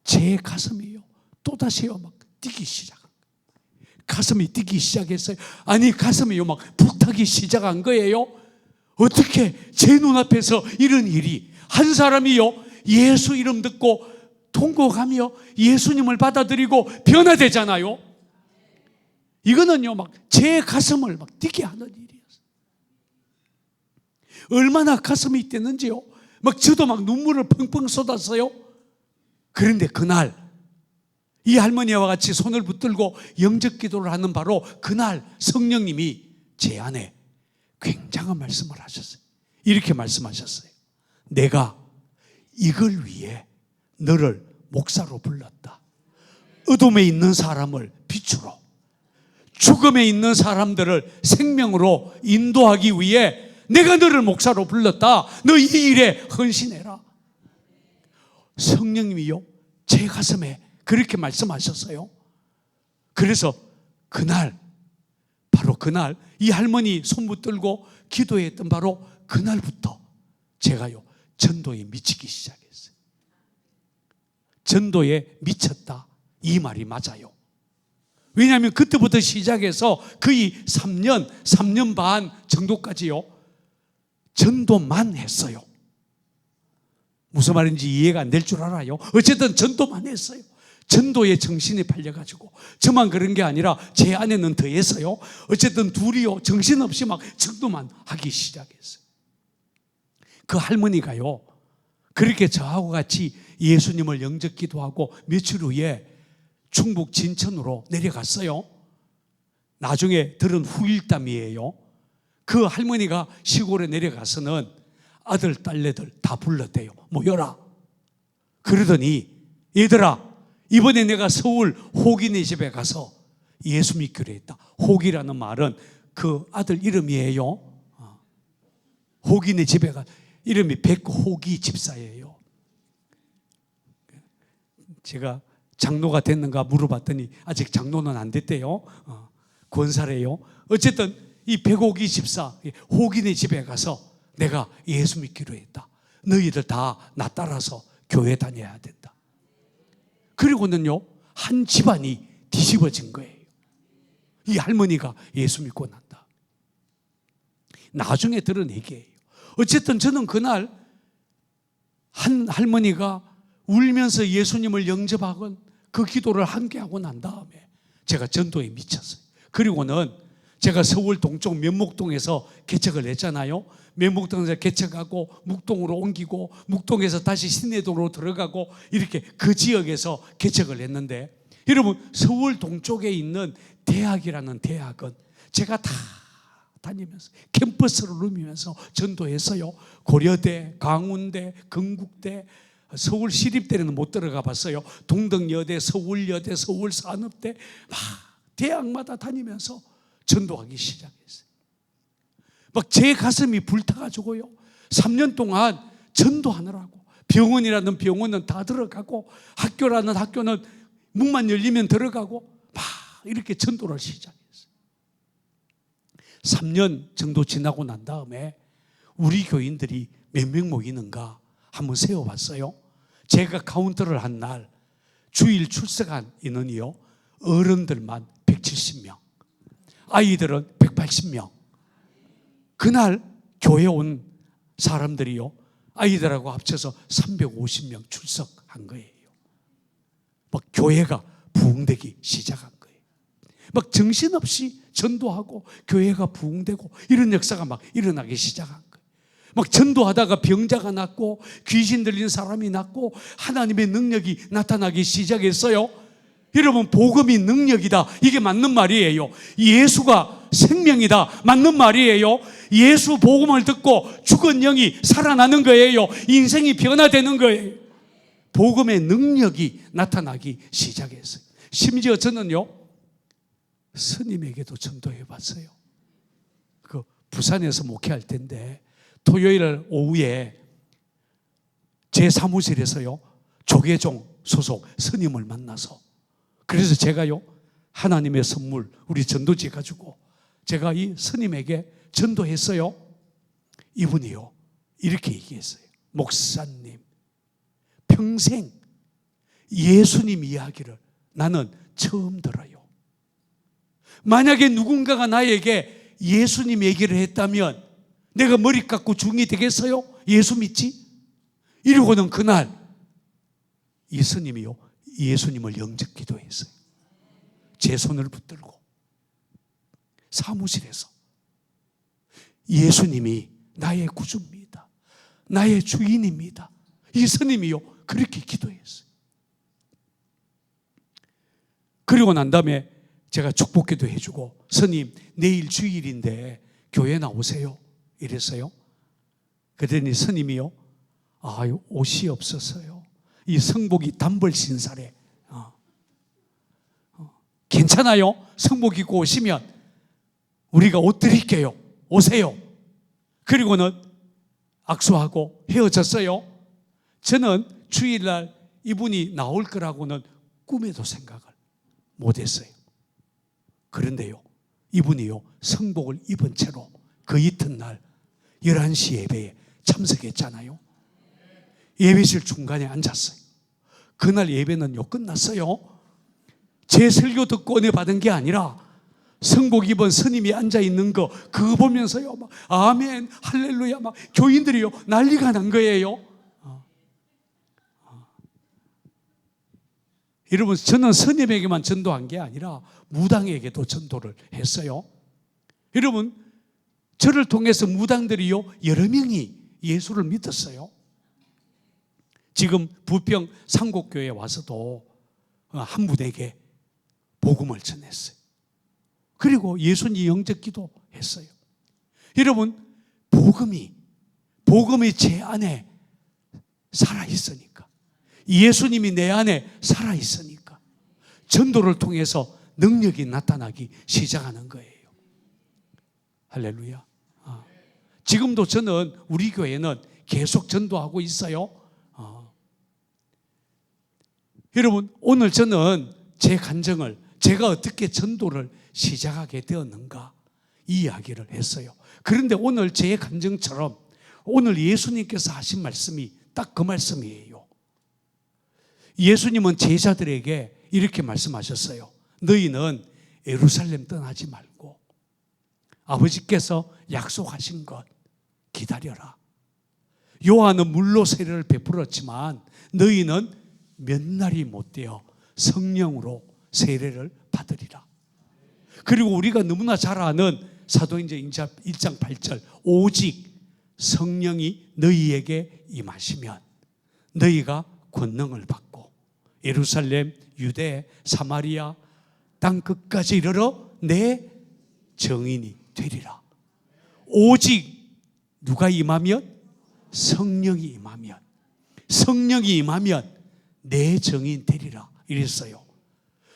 제 가슴이요 또다시요 막 뛰기 시작한 거예요. 가슴이 뛰기 시작했어요. 아니, 가슴이요 막 불타기 시작한 거예요. 어떻게 제 눈앞에서 이런 일이, 한 사람이요 예수 이름 듣고 통곡하며 예수님을 받아들이고 변화되잖아요. 이거는요 막 제 가슴을 막 뛰게 하는 일이었어요. 얼마나 가슴이 뛰는지요. 막 저도 막 눈물을 펑펑 쏟았어요. 그런데 그날 이 할머니와 같이 손을 붙들고 영접 기도를 하는 바로 그날 성령님이 제 안에 굉장한 말씀을 하셨어요. 이렇게 말씀하셨어요. 내가 이걸 위해 너를 목사로 불렀다. 어둠에 있는 사람을 빛으로, 죽음에 있는 사람들을 생명으로 인도하기 위해 내가 너를 목사로 불렀다. 너 이 일에 헌신해라. 성령님이요 제 가슴에 그렇게 말씀하셨어요. 그래서 그날, 바로 그날 이 할머니 손 붙들고 기도했던 바로 그날부터 제가요 전도에 미치기 시작했어요. 전도에 미쳤다, 이 말이 맞아요. 왜냐하면 그때부터 시작해서 거의 3년 반 정도까지요 전도만 했어요. 무슨 말인지 이해가 안 될 줄 알아요. 어쨌든 전도만 했어요. 전도에 정신이 팔려가지고 저만 그런 게 아니라 제 아내는 더했어요. 어쨌든 둘이요 정신없이 막 전도만 하기 시작했어요. 그 할머니가요 그렇게 저하고 같이 예수님을 영접 기도하고 며칠 후에 충북 진천으로 내려갔어요. 나중에 들은 후일담이에요. 그 할머니가 시골에 내려가서는 아들, 딸내들 다 불렀대요. 모여라. 그러더니 얘들아, 이번에 내가 서울 호기네 집에 가서 예수 믿기로 했다. 호기라는 말은 그 아들 이름이에요. 호기네 집에 가, 이름이 백호기 집사예요. 제가 장로가 됐는가 물어봤더니 아직 장로는 안 됐대요. 권사래요. 어쨌든 이 백호기 집사, 호기네 집에 가서 내가 예수 믿기로 했다. 너희들 다 나 따라서 교회 다녀야 된다. 그리고는요 한 집안이 뒤집어진 거예요. 이 할머니가 예수 믿고 난다. 나중에 들은 얘기예요. 어쨌든 저는 그날 한 할머니가 울면서 예수님을 영접하건 그 기도를 함께 하고 난 다음에 제가 전도에 미쳤어요. 그리고는 제가 서울 동쪽 면목동에서 개척을 했잖아요. 면목동에서 개척하고 묵동으로 옮기고 묵동에서 다시 신내동으로 들어가고 이렇게 그 지역에서 개척을 했는데, 여러분 서울 동쪽에 있는 대학이라는 대학은 제가 다 다니면서 캠퍼스를 누비면서 전도했어요. 고려대, 강운대, 건국대, 서울시립대는 못 들어가 봤어요. 동덕여대, 서울여대, 서울산업대 막 대학마다 다니면서 전도하기 시작했어요. 막 제 가슴이 불타가지고요 3년 동안 전도하느라고 병원이라는 병원은 다 들어가고 학교라는 학교는 문만 열리면 들어가고 막 이렇게 전도를 시작했어요. 3년 정도 지나고 난 다음에 우리 교인들이 몇 명 모이는가 한번 세어봤어요. 제가 카운터를 한 날 주일 출석한 인원이요 어른들만 170명, 아이들은 180명. 그날 교회 온 사람들이요 아이들하고 합쳐서 350명 출석한 거예요. 막 교회가 부흥되기 시작한 거예요. 막 정신없이 전도하고 교회가 부흥되고 이런 역사가 막 일어나기 시작한 거예요. 막 전도하다가 병자가 낫고 귀신 들린 사람이 낫고 하나님의 능력이 나타나기 시작했어요. 여러분 복음이 능력이다, 이게 맞는 말이에요. 예수가 생명이다, 맞는 말이에요. 예수 복음을 듣고 죽은 영이 살아나는 거예요. 인생이 변화되는 거예요. 복음의 능력이 나타나기 시작했어요. 심지어 저는요 스님에게도 전도해 봤어요. 그 부산에서 목회할 텐데 토요일 오후에 제 사무실에서요 조계종 소속 스님을 만나서, 그래서 제가요 하나님의 선물 우리 전도지 가지고 제가 이 스님에게 전도했어요. 이분이요 이렇게 얘기했어요. 목사님, 평생 예수님 이야기를 나는 처음 들어요. 만약에 누군가가 나에게 예수님 얘기를 했다면 내가 머리 깎고 중이 되겠어요? 예수 믿지? 이러고는 그날 이 스님이요 예수님을 영접 기도했어요. 제 손을 붙들고 사무실에서 예수님이 나의 구주입니다, 나의 주인입니다, 이 스님이요 그렇게 기도했어요. 그리고 난 다음에 제가 축복기도 해주고, 스님 내일 주일인데 교회 나오세요 이랬어요. 그랬더니 스님이요 옷이 없어서요, 이 성복이 단벌 신사래. 괜찮아요, 성복 입고 오시면 우리가 옷 드릴게요, 오세요. 그리고는 악수하고 헤어졌어요. 저는 주일날 이분이 나올 거라고는 꿈에도 생각을 못했어요. 그런데요 이분이요 성복을 입은 채로 그 이튿날 11시 예배에 참석했잖아요. 예배실 중간에 앉았어요. 그날 예배는요 끝났어요. 제 설교 듣고 은혜 받은 게 아니라 성복 입은 스님이 앉아있는 거 그거 보면서요 막 아멘 할렐루야 막 교인들이요 난리가 난 거예요. 여러분, 저는 스님에게만 전도한 게 아니라 무당에게도 전도를 했어요. 여러분, 저를 통해서 무당들이요 여러 명이 예수를 믿었어요. 지금 부평 상곡교회에 와서도 한 분에게 복음을 전했어요. 그리고 예수님 영접 기도했어요. 여러분, 복음이 제 안에 살아있으니까, 예수님이 내 안에 살아있으니까 전도를 통해서 능력이 나타나기 시작하는 거예요. 할렐루야. 지금도 저는 우리 교회는 계속 전도하고 있어요. 여러분, 오늘 저는 제 간증을, 제가 어떻게 전도를 시작하게 되었는가 이 이야기를 했어요. 그런데 오늘 제 간증처럼 오늘 예수님께서 하신 말씀이 딱 그 말씀이에요. 예수님은 제자들에게 이렇게 말씀하셨어요. 너희는 예루살렘 떠나지 말고 아버지께서 약속하신 것 기다려라. 요한은 물로 세례를 베풀었지만 너희는 몇 날이 못 되어 성령으로 세례를 받으리라. 그리고 우리가 너무나 잘 아는 사도행전 1장 8절 오직 성령이 너희에게 임하시면 너희가 권능을 받고 예루살렘, 유대, 사마리아 땅 끝까지 이르러 내 증인이 되리라. 오직 누가 임하면? 성령이 임하면, 성령이 임하면 내 증인 되리라 이랬어요.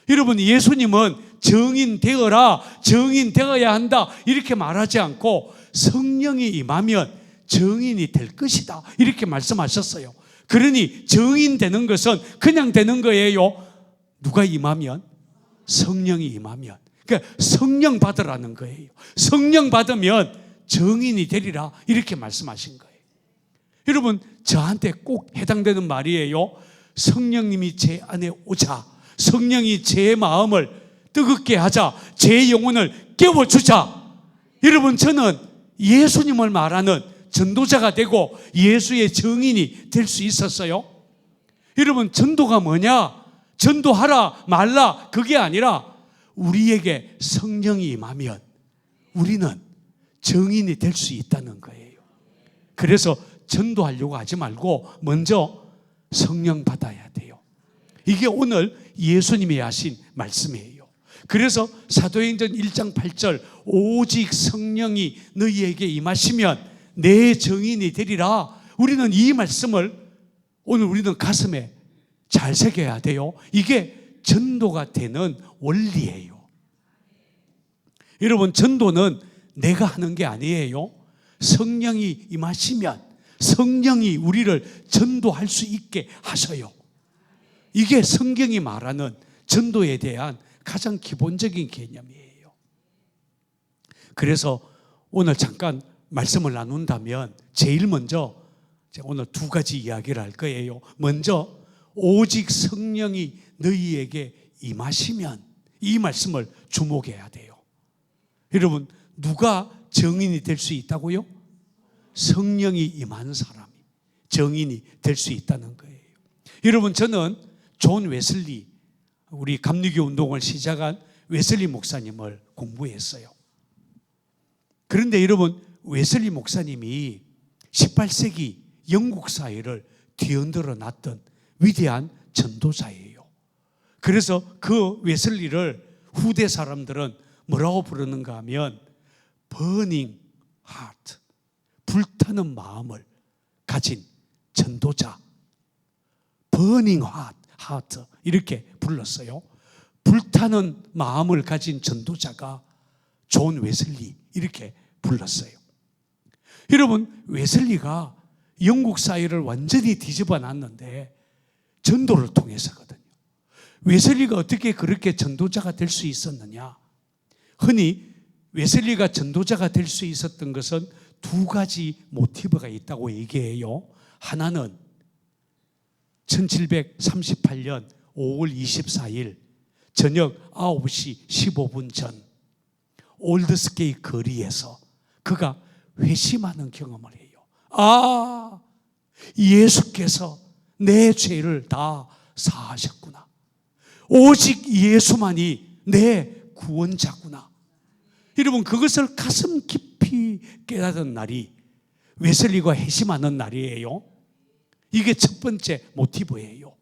여러분, 예수님은 증인 되어라, 증인 되어야 한다 이렇게 말하지 않고 성령이 임하면 증인이 될 것이다 이렇게 말씀하셨어요. 그러니 증인 되는 것은 그냥 되는 거예요. 누가 임하면? 성령이 임하면. 그러니까 성령 받으라는 거예요. 성령 받으면 증인이 되리라 이렇게 말씀하신 거예요. 여러분, 저한테 꼭 해당되는 말이에요. 성령님이 제 안에 오자, 성령이 제 마음을 뜨겁게 하자, 제 영혼을 깨워주자. 여러분, 저는 예수님을 말하는 전도자가 되고 예수의 증인이 될 수 있었어요. 여러분, 전도가 뭐냐? 전도하라 말라 그게 아니라 우리에게 성령이 임하면 우리는 증인이 될 수 있다는 거예요. 그래서 전도하려고 하지 말고 먼저 성령 받아야 돼요. 이게 오늘 예수님이 하신 말씀이에요. 그래서 사도행전 1장 8절 오직 성령이 너희에게 임하시면 내 증인이 되리라. 우리는 이 말씀을 오늘 우리는 가슴에 잘 새겨야 돼요. 이게 전도가 되는 원리예요. 여러분, 전도는 내가 하는 게 아니에요. 성령이 임하시면 성령이 우리를 전도할 수 있게 하셔요. 이게 성경이 말하는 전도에 대한 가장 기본적인 개념이에요. 그래서 오늘 잠깐 말씀을 나눈다면 제일 먼저 제가 오늘 두 가지 이야기를 할 거예요. 먼저 오직 성령이 너희에게 임하시면, 이 말씀을 주목해야 돼요. 여러분, 누가 정인이 될 수 있다고요? 성령이 임한 사람이 정인이 될 수 있다는 거예요. 여러분, 저는 존 웨슬리, 우리 감리교 운동을 시작한 웨슬리 목사님을 공부했어요. 그런데 여러분, 웨슬리 목사님이 18세기 영국 사회를 뒤흔들어 놨던 위대한 전도자예요. 그래서 그 웨슬리를 후대 사람들은 뭐라고 부르는가 하면 burning heart, 불타는 마음을 가진 전도자, burning heart 이렇게 불렀어요. 불타는 마음을 가진 전도자가 존 웨슬리 이렇게 불렀어요. 여러분, 웨슬리가 영국 사회를 완전히 뒤집어 놨는데 전도를 통해서거든요. 웨슬리가 어떻게 그렇게 전도자가 될 수 있었느냐? 흔히 웨슬리가 전도자가 될 수 있었던 것은 두 가지 모티브가 있다고 얘기해요. 하나는 1738년 5월 24일 저녁 9시 15분 전 올드스게이 거리에서 그가 회심하는 경험을 해요. 아, 예수께서 내 죄를 다 사하셨구나. 오직 예수만이 내 구원자구나. 여러분, 그것을 가슴 깊이 깨닫은 날이 웨슬리가 회심하는 날이에요. 이게 첫 번째 모티브예요.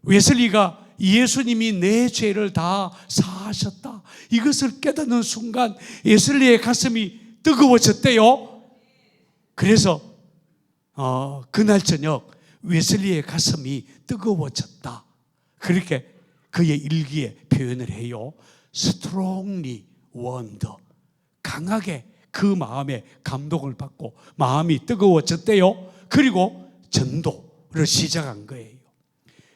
웨슬리가 예수님이 내 죄를 다 사하셨다, 이것을 깨닫는 순간 웨슬리의 가슴이 뜨거워졌대요. 그래서 그날 저녁 웨슬리의 가슴이 뜨거워졌다, 그렇게 그의 일기에 표현을 해요. strongly warmed, 강하게 그 마음에 감동을 받고 마음이 뜨거워졌대요. 그리고 전도를 시작한 거예요.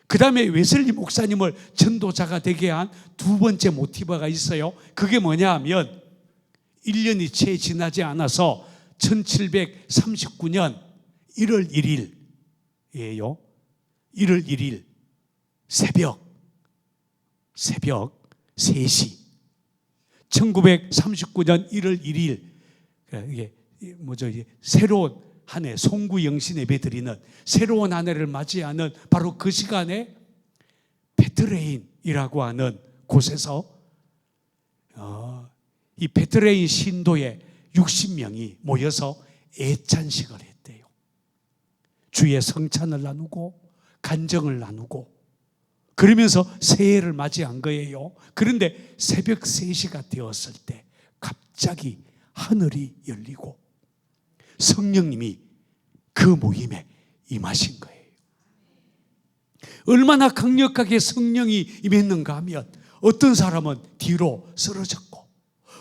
그 다음에 웨슬리 목사님을 전도자가 되게 한 두 번째 모티브가 있어요. 그게 뭐냐 하면 1년이 채 지나지 않아서 1739년 1월 1일이에요. 1월 1일 새벽 3시, 1939년 1월 1일, 이게 뭐죠? 새로운 한 해, 송구영신 예배 드리는 새로운 한 해를 맞이하는 바로 그 시간에 베트레인이라고 하는 곳에서 이 베트레인 신도에 60명이 모여서 애찬식을 했대요. 주의 성찬을 나누고 간정을 나누고 그러면서 새해를 맞이한 거예요. 그런데 새벽 3시가 되었을 때 갑자기 하늘이 열리고 성령님이 그 모임에 임하신 거예요. 얼마나 강력하게 성령이 임했는가 하면 어떤 사람은 뒤로 쓰러졌고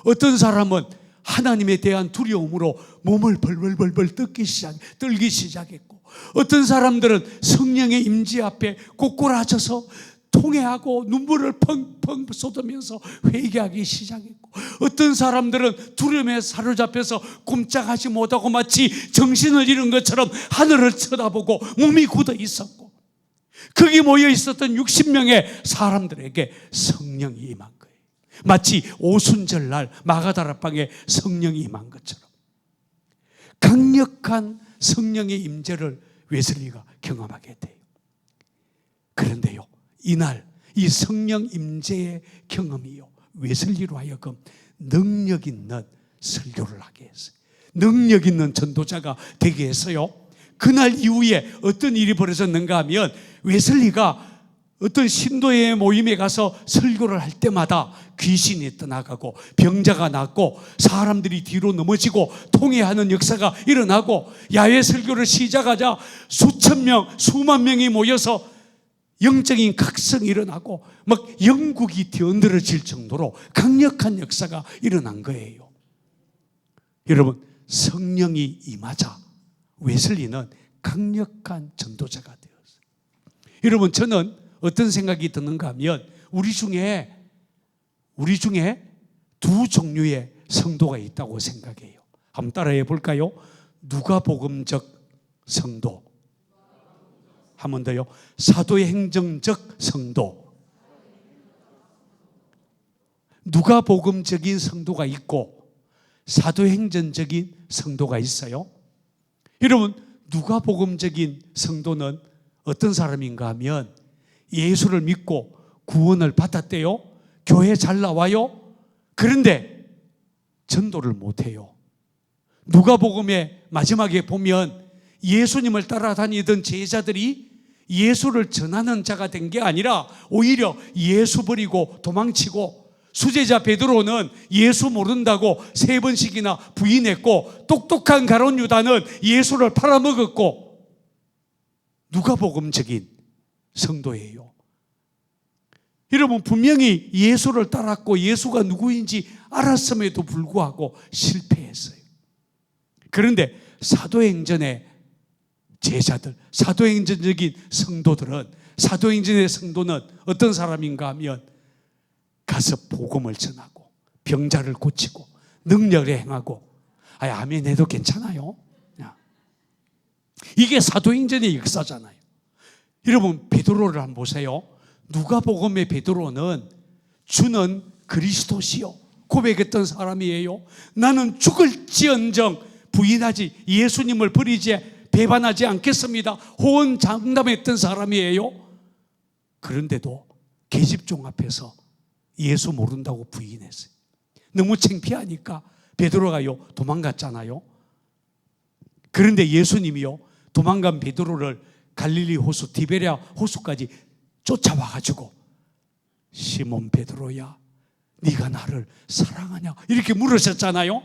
어떤 사람은 하나님에 대한 두려움으로 몸을 벌벌벌벌 떨기 시작했고 어떤 사람들은 성령의 임재 앞에 꼬꾸라져서 통회하고 눈물을 펑펑 쏟으면서 회개하기 시작했고 어떤 사람들은 두려움에 사로잡혀서 꼼짝하지 못하고 마치 정신을 잃은 것처럼 하늘을 쳐다보고 몸이 굳어 있었고 거기 모여 있었던 60명의 사람들에게 성령이 임한 거예요. 마치 오순절날 마가다락방에 성령이 임한 것처럼 강력한 성령의 임재를 웨슬리가 경험하게 돼요. 그런데요, 이날 이 성령 임재의 경험이요 웨슬리로 하여금 능력 있는 설교를 하게 했어요. 능력 있는 전도자가 되게 했어요. 그날 이후에 어떤 일이 벌어졌는가 하면 웨슬리가 어떤 신도의 모임에 가서 설교를 할 때마다 귀신이 떠나가고 병자가 낫고 사람들이 뒤로 넘어지고 통회하는 역사가 일어나고 야외 설교를 시작하자 수천 명, 수만 명이 모여서 영적인 각성이 일어나고 막 영국이 뒤흔들어질 정도로 강력한 역사가 일어난 거예요. 여러분, 성령이 임하자 웨슬리는 강력한 전도자가 되었어요. 여러분, 저는 어떤 생각이 드는가 하면 우리 중에 두 종류의 성도가 있다고 생각해요. 한번 따라해 볼까요? 누가복음적 성도, 한 번 더요. 사도행전적 성도. 누가복음적인 성도가 있고 사도행전적인 성도가 있어요. 여러분, 누가복음적인 성도는 어떤 사람인가 하면 예수를 믿고 구원을 받았대요. 교회 잘 나와요. 그런데 전도를 못해요. 누가복음의 마지막에 보면 예수님을 따라다니던 제자들이 예수를 전하는 자가 된 게 아니라 오히려 예수 버리고 도망치고, 수제자 베드로는 예수 모른다고 3번씩이나 부인했고, 똑똑한 가룟 유다는 예수를 팔아먹었고, 누가복음적인 성도예요. 여러분, 분명히 예수를 따랐고 예수가 누구인지 알았음에도 불구하고 실패했어요. 그런데 사도행전의 제자들, 사도행전적인 성도들은, 사도행전의 성도는 어떤 사람인가 하면 가서 복음을 전하고 병자를 고치고 능력을 행하고, 아멘 해도 괜찮아요. 이게 사도행전의 역사잖아요. 여러분, 베드로를 한번 보세요. 누가복음의 베드로는 주는 그리스도시요 고백했던 사람이에요. 나는 죽을지언정 부인하지, 예수님을 버리지, 배반하지 않겠습니다. 호언장담했던 사람이에요. 그런데도 계집종 앞에서 예수 모른다고 부인했어요. 너무 창피하니까 베드로가요 도망갔잖아요. 그런데 예수님이요 도망간 베드로를 갈릴리 호수, 디베랴 호수까지 쫓아와가지고, 시몬 베드로야, 네가 나를 사랑하냐 이렇게 물으셨잖아요.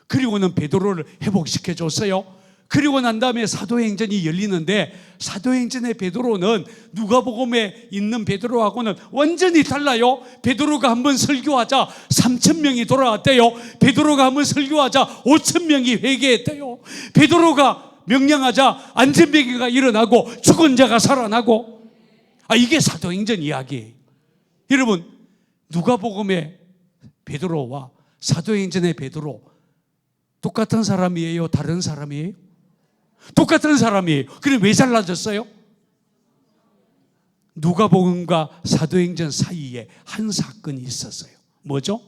그리고는 베드로를 회복시켜줬어요. 그리고 난 다음에 사도행전이 열리는데, 사도행전의 베드로는 누가복음에 있는 베드로하고는 완전히 달라요. 베드로가 한번 설교하자 3,000명이 돌아왔대요. 베드로가 한번 설교하자 5,000명이 회개했대요. 베드로가 명령하자 안전병기가 일어나고 죽은 자가 살아나고, 이게 사도행전 이야기예요. 여러분, 누가복음의 베드로와 사도행전의 베드로 똑같은 사람이에요? 다른 사람이에요? 똑같은 사람이에요. 그럼 왜 잘라졌어요? 누가복음과 사도행전 사이에 한 사건이 있었어요. 뭐죠?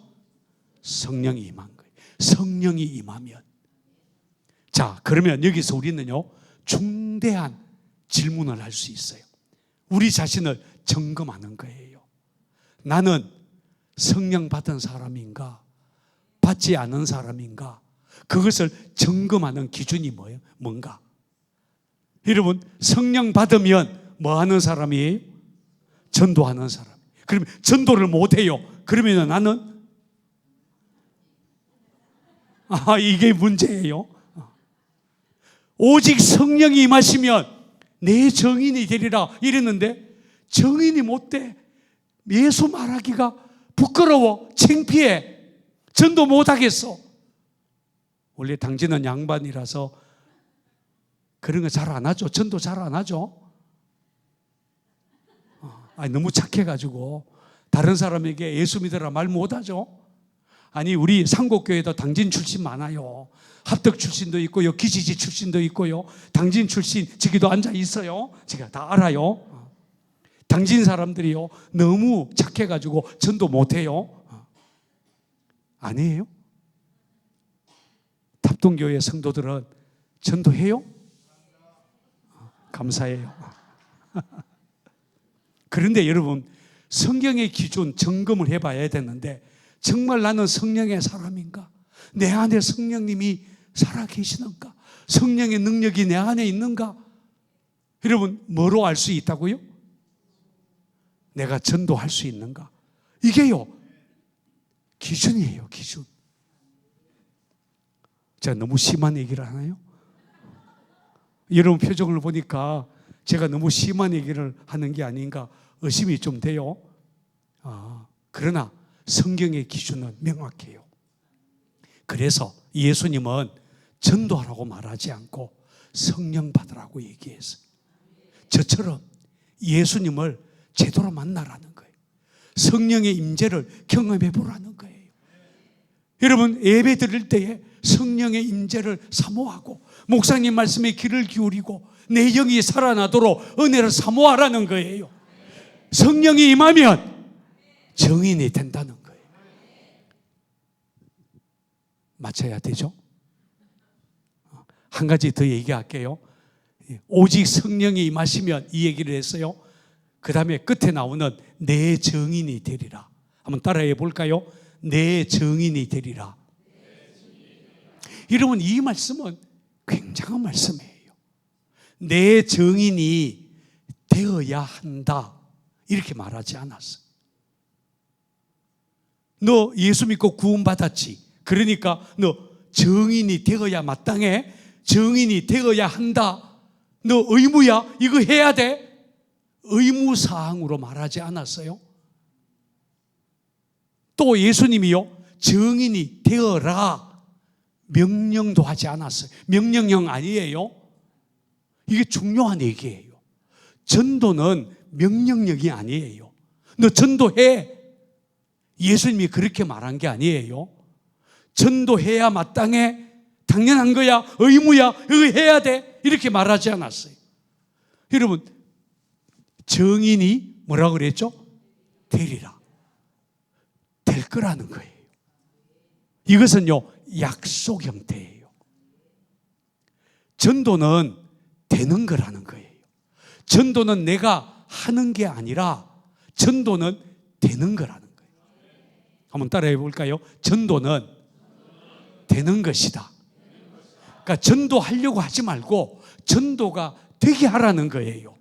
성령이 임한 거예요. 성령이 임하면, 자, 그러면 여기서 우리는요 중대한 질문을 할 수 있어요. 우리 자신을 점검하는 거예요. 나는 성령 받은 사람인가, 받지 않은 사람인가? 그것을 점검하는 기준이 뭐예요? 뭔가? 여러분, 성령 받으면 뭐 하는 사람이에요? 전도하는 사람. 그러면 전도를 못해요. 그러면 나는 이게 문제예요. 오직 성령이 임하시면 내 정인이 되리라 이랬는데 정인이 못 돼. 예수 말하기가 부끄러워, 창피해, 전도 못하겠어. 원래 당신은 양반이라서 그런 거 잘 안 하죠. 전도 잘 안 하죠. 너무 착해가지고 다른 사람에게 예수 믿으라 말 못하죠. 아니, 우리 상곡교회도 당진 출신 많아요. 합덕 출신도 있고요, 기지지 출신도 있고요, 당진 출신 저기도 앉아 있어요. 제가 다 알아요. 당진 사람들이요 너무 착해가지고 전도 못해요. 아니에요? 합동교회 성도들은 전도해요? 감사해요. 그런데 여러분, 성경의 기준 점검을 해봐야 되는데, 정말 나는 성령의 사람인가? 내 안에 성령님이 살아계시는가? 성령의 능력이 내 안에 있는가? 여러분, 뭐로 알 수 있다고요? 내가 전도할 수 있는가? 이게요 기준이에요, 기준. 제가 너무 심한 얘기를 하나요? 여러분 표정을 보니까 제가 너무 심한 얘기를 하는 게 아닌가 의심이 좀 돼요. 그러나 성경의 기준은 명확해요. 그래서 예수님은 전도하라고 말하지 않고 성령 받으라고 얘기했어요. 저처럼 예수님을 제대로 만나라는 거예요. 성령의 임재를 경험해 보라는 거예요. 여러분, 예배 드릴 때에 성령의 임재를 사모하고 목사님 말씀에 귀를 기울이고 내 영이 살아나도록 은혜를 사모하라는 거예요. 성령이 임하면 증인이 된다는 거예요. 맞춰야 되죠? 한 가지 더 얘기할게요. 오직 성령이 임하시면, 이 얘기를 했어요. 그 다음에 끝에 나오는 내 증인이 되리라. 한번 따라해 볼까요? 내 증인이 되리라. 여러분, 이 말씀은 굉장한 말씀이에요. 내 증인이 되어야 한다, 이렇게 말하지 않았어요. 너 예수 믿고 구원받았지, 그러니까 너 증인이 되어야 마땅해, 증인이 되어야 한다, 너 의무야, 이거 해야 돼, 의무사항으로 말하지 않았어요. 또 예수님이요, 증인이 되어라 명령도 하지 않았어요. 명령형 아니에요. 이게 중요한 얘기예요. 전도는 명령력이 아니에요. 너 전도해, 예수님이 그렇게 말한 게 아니에요. 전도해야 마땅해, 당연한 거야, 의무야, 이거 해야 돼, 이렇게 말하지 않았어요. 여러분, 증인이 뭐라고 그랬죠? 되리라. 될 거라는 거예요. 이것은요, 약속 형태예요. 전도는 되는 거라는 거예요. 전도는 내가 하는 게 아니라 전도는 되는 거라는 거예요. 한번 따라해 볼까요? 전도는 되는 것이다. 그러니까 전도하려고 하지 말고 전도가 되게 하라는 거예요.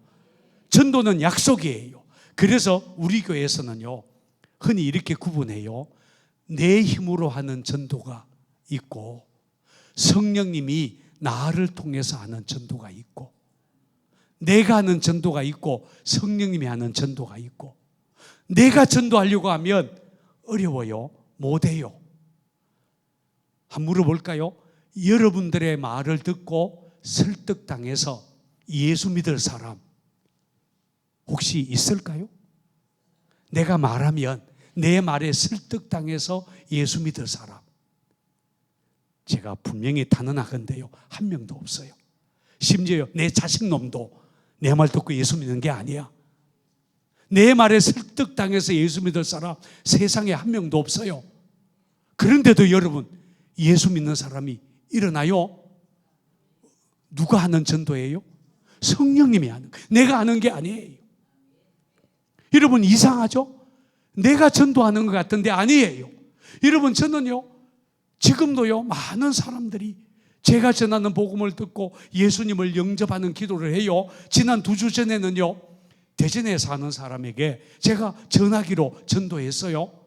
전도는 약속이에요. 그래서 우리 교회에서는요, 흔히 이렇게 구분해요. 내 힘으로 하는 전도가 있고, 성령님이 나를 통해서 하는 전도가 있고, 내가 하는 전도가 있고, 성령님이 하는 전도가 있고. 내가 전도하려고 하면 어려워요. 못해요. 한번 물어볼까요? 여러분들의 말을 듣고 설득당해서 예수 믿을 사람 혹시 있을까요? 내가 말하면 내 말에 설득당해서 예수 믿을 사람, 제가 분명히 단언하건대요, 한 명도 없어요. 심지어 내 자식놈도 내 말 듣고 예수 믿는 게 아니야. 내 말에 설득당해서 예수 믿을 사람 세상에 한 명도 없어요. 그런데도 여러분, 예수 믿는 사람이 일어나요. 누가 하는 전도예요? 성령님이 하는 거예요. 내가 하는 게 아니에요. 여러분, 이상하죠? 내가 전도하는 것 같은데 아니에요. 여러분, 저는요, 지금도요, 많은 사람들이 제가 전하는 복음을 듣고 예수님을 영접하는 기도를 해요. 지난 2주 전에는요, 대전에 사는 사람에게 제가 전화기로 전도했어요.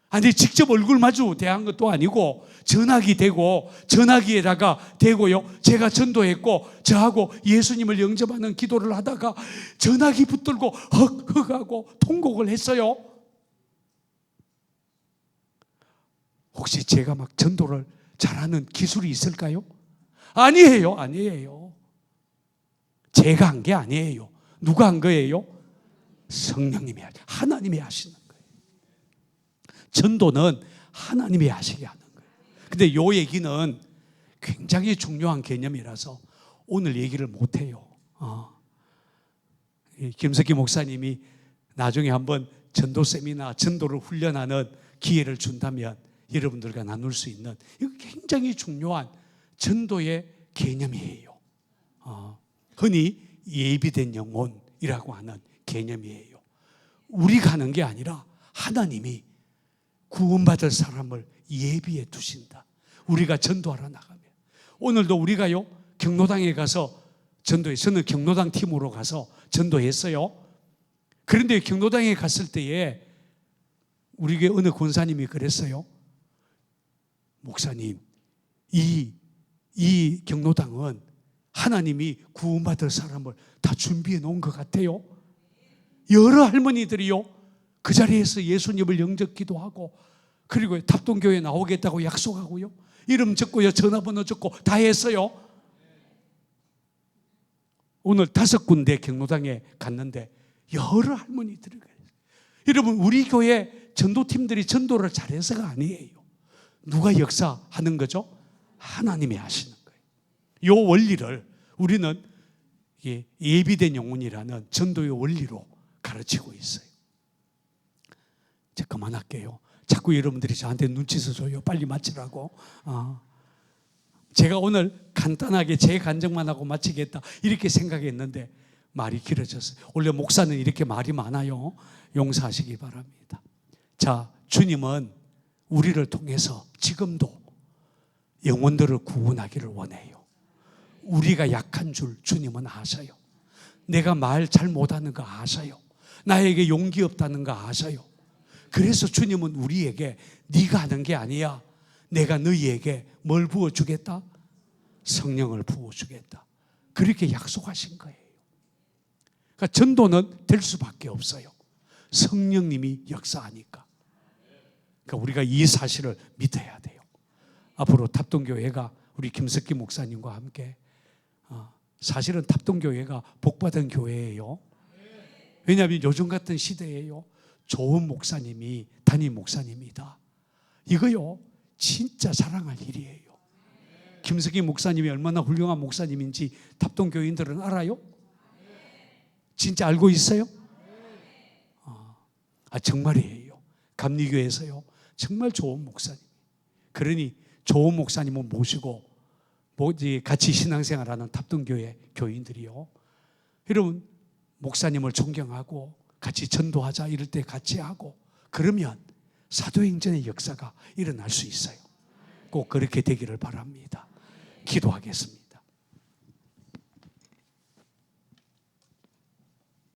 아니, 직접 얼굴 마주 대한 것도 아니고 전화기 대고, 전화기에다가 대고요, 제가 전도했고, 저하고 예수님을 영접하는 기도를 하다가 전화기 붙들고 헉헉하고 통곡을 했어요. 혹시 제가 막 전도를 잘하는 기술이 있을까요? 아니에요. 아니에요. 제가 한 게 아니에요. 누가 한 거예요? 성령님이, 하나님이 하시는 거예요. 전도는 하나님이 하시게 하는 거예요. 근데 이 얘기는 굉장히 중요한 개념이라서 오늘 얘기를 못해요. 김석기 목사님이 나중에 한번 전도 세미나, 전도를 훈련하는 기회를 준다면 여러분들과 나눌 수 있는, 이거 굉장히 중요한 전도의 개념이에요. 흔히 예비된 영혼이라고 하는 개념이에요. 우리가 하는 게 아니라 하나님이 구원받을 사람을 예비해 두신다. 우리가 전도하러 나가면. 오늘도 우리가요, 경로당에 가서 전도해. 저는 경로당 팀으로 가서 전도했어요. 그런데 경로당에 갔을 때에 우리 교회 어느 권사님이 그랬어요. 목사님, 이 경로당은 하나님이 구원받을 사람을 다 준비해 놓은 것 같아요. 여러 할머니들이요, 그 자리에서 예수님을 영접 기도하고, 그리고 답동교회 나오겠다고 약속하고요, 이름 적고요, 전화번호 적고 다 했어요. 오늘 5군데 경로당에 갔는데 여러 할머니들이 가요. 여러분, 우리 교회 전도팀들이 전도를 잘해서가 아니에요. 누가 역사하는 거죠? 하나님이 하시는 거예요. 이 원리를 우리는 예비된 영혼이라는 전도의 원리로 가르치고 있어요. 이제 그만할게요. 자꾸 여러분들이 저한테 눈치서 줘요. 빨리 마치라고. 제가 오늘 간단하게 제 간증만 하고 마치겠다 이렇게 생각했는데 말이 길어졌어요. 원래 목사는 이렇게 말이 많아요. 용서하시기 바랍니다. 자, 주님은 우리를 통해서 지금도 영혼들을 구원하기를 원해요. 우리가 약한 줄 주님은 아셔요. 내가 말 잘 못하는 거 아셔요. 나에게 용기 없다는 거 아셔요. 그래서 주님은 우리에게 네가 하는 게 아니야. 내가 너희에게 뭘 부어주겠다? 성령을 부어주겠다. 그렇게 약속하신 거예요. 그러니까 전도는 될 수밖에 없어요. 성령님이 역사하니까. 그러니까 우리가 이 사실을 믿어야 돼요. 앞으로 탑동교회가 우리 김석기 목사님과 함께 사실은 탑동교회가 복받은 교회예요. 왜냐하면 요즘 같은 시대에요, 좋은 목사님이 담임 목사님이다. 이거요 진짜 자랑할 일이에요. 김석기 목사님이 얼마나 훌륭한 목사님인지 탑동교인들은 알아요? 진짜 알고 있어요? 정말이에요. 감리교에서요 정말 좋은 목사님. 그러니 좋은 목사님을 모시고 같이 신앙생활하는 탑동교회 교인들이요, 여러분 목사님을 존경하고 같이 전도하자 이럴 때 같이 하고 그러면 사도행전의 역사가 일어날 수 있어요. 꼭 그렇게 되기를 바랍니다. 기도하겠습니다.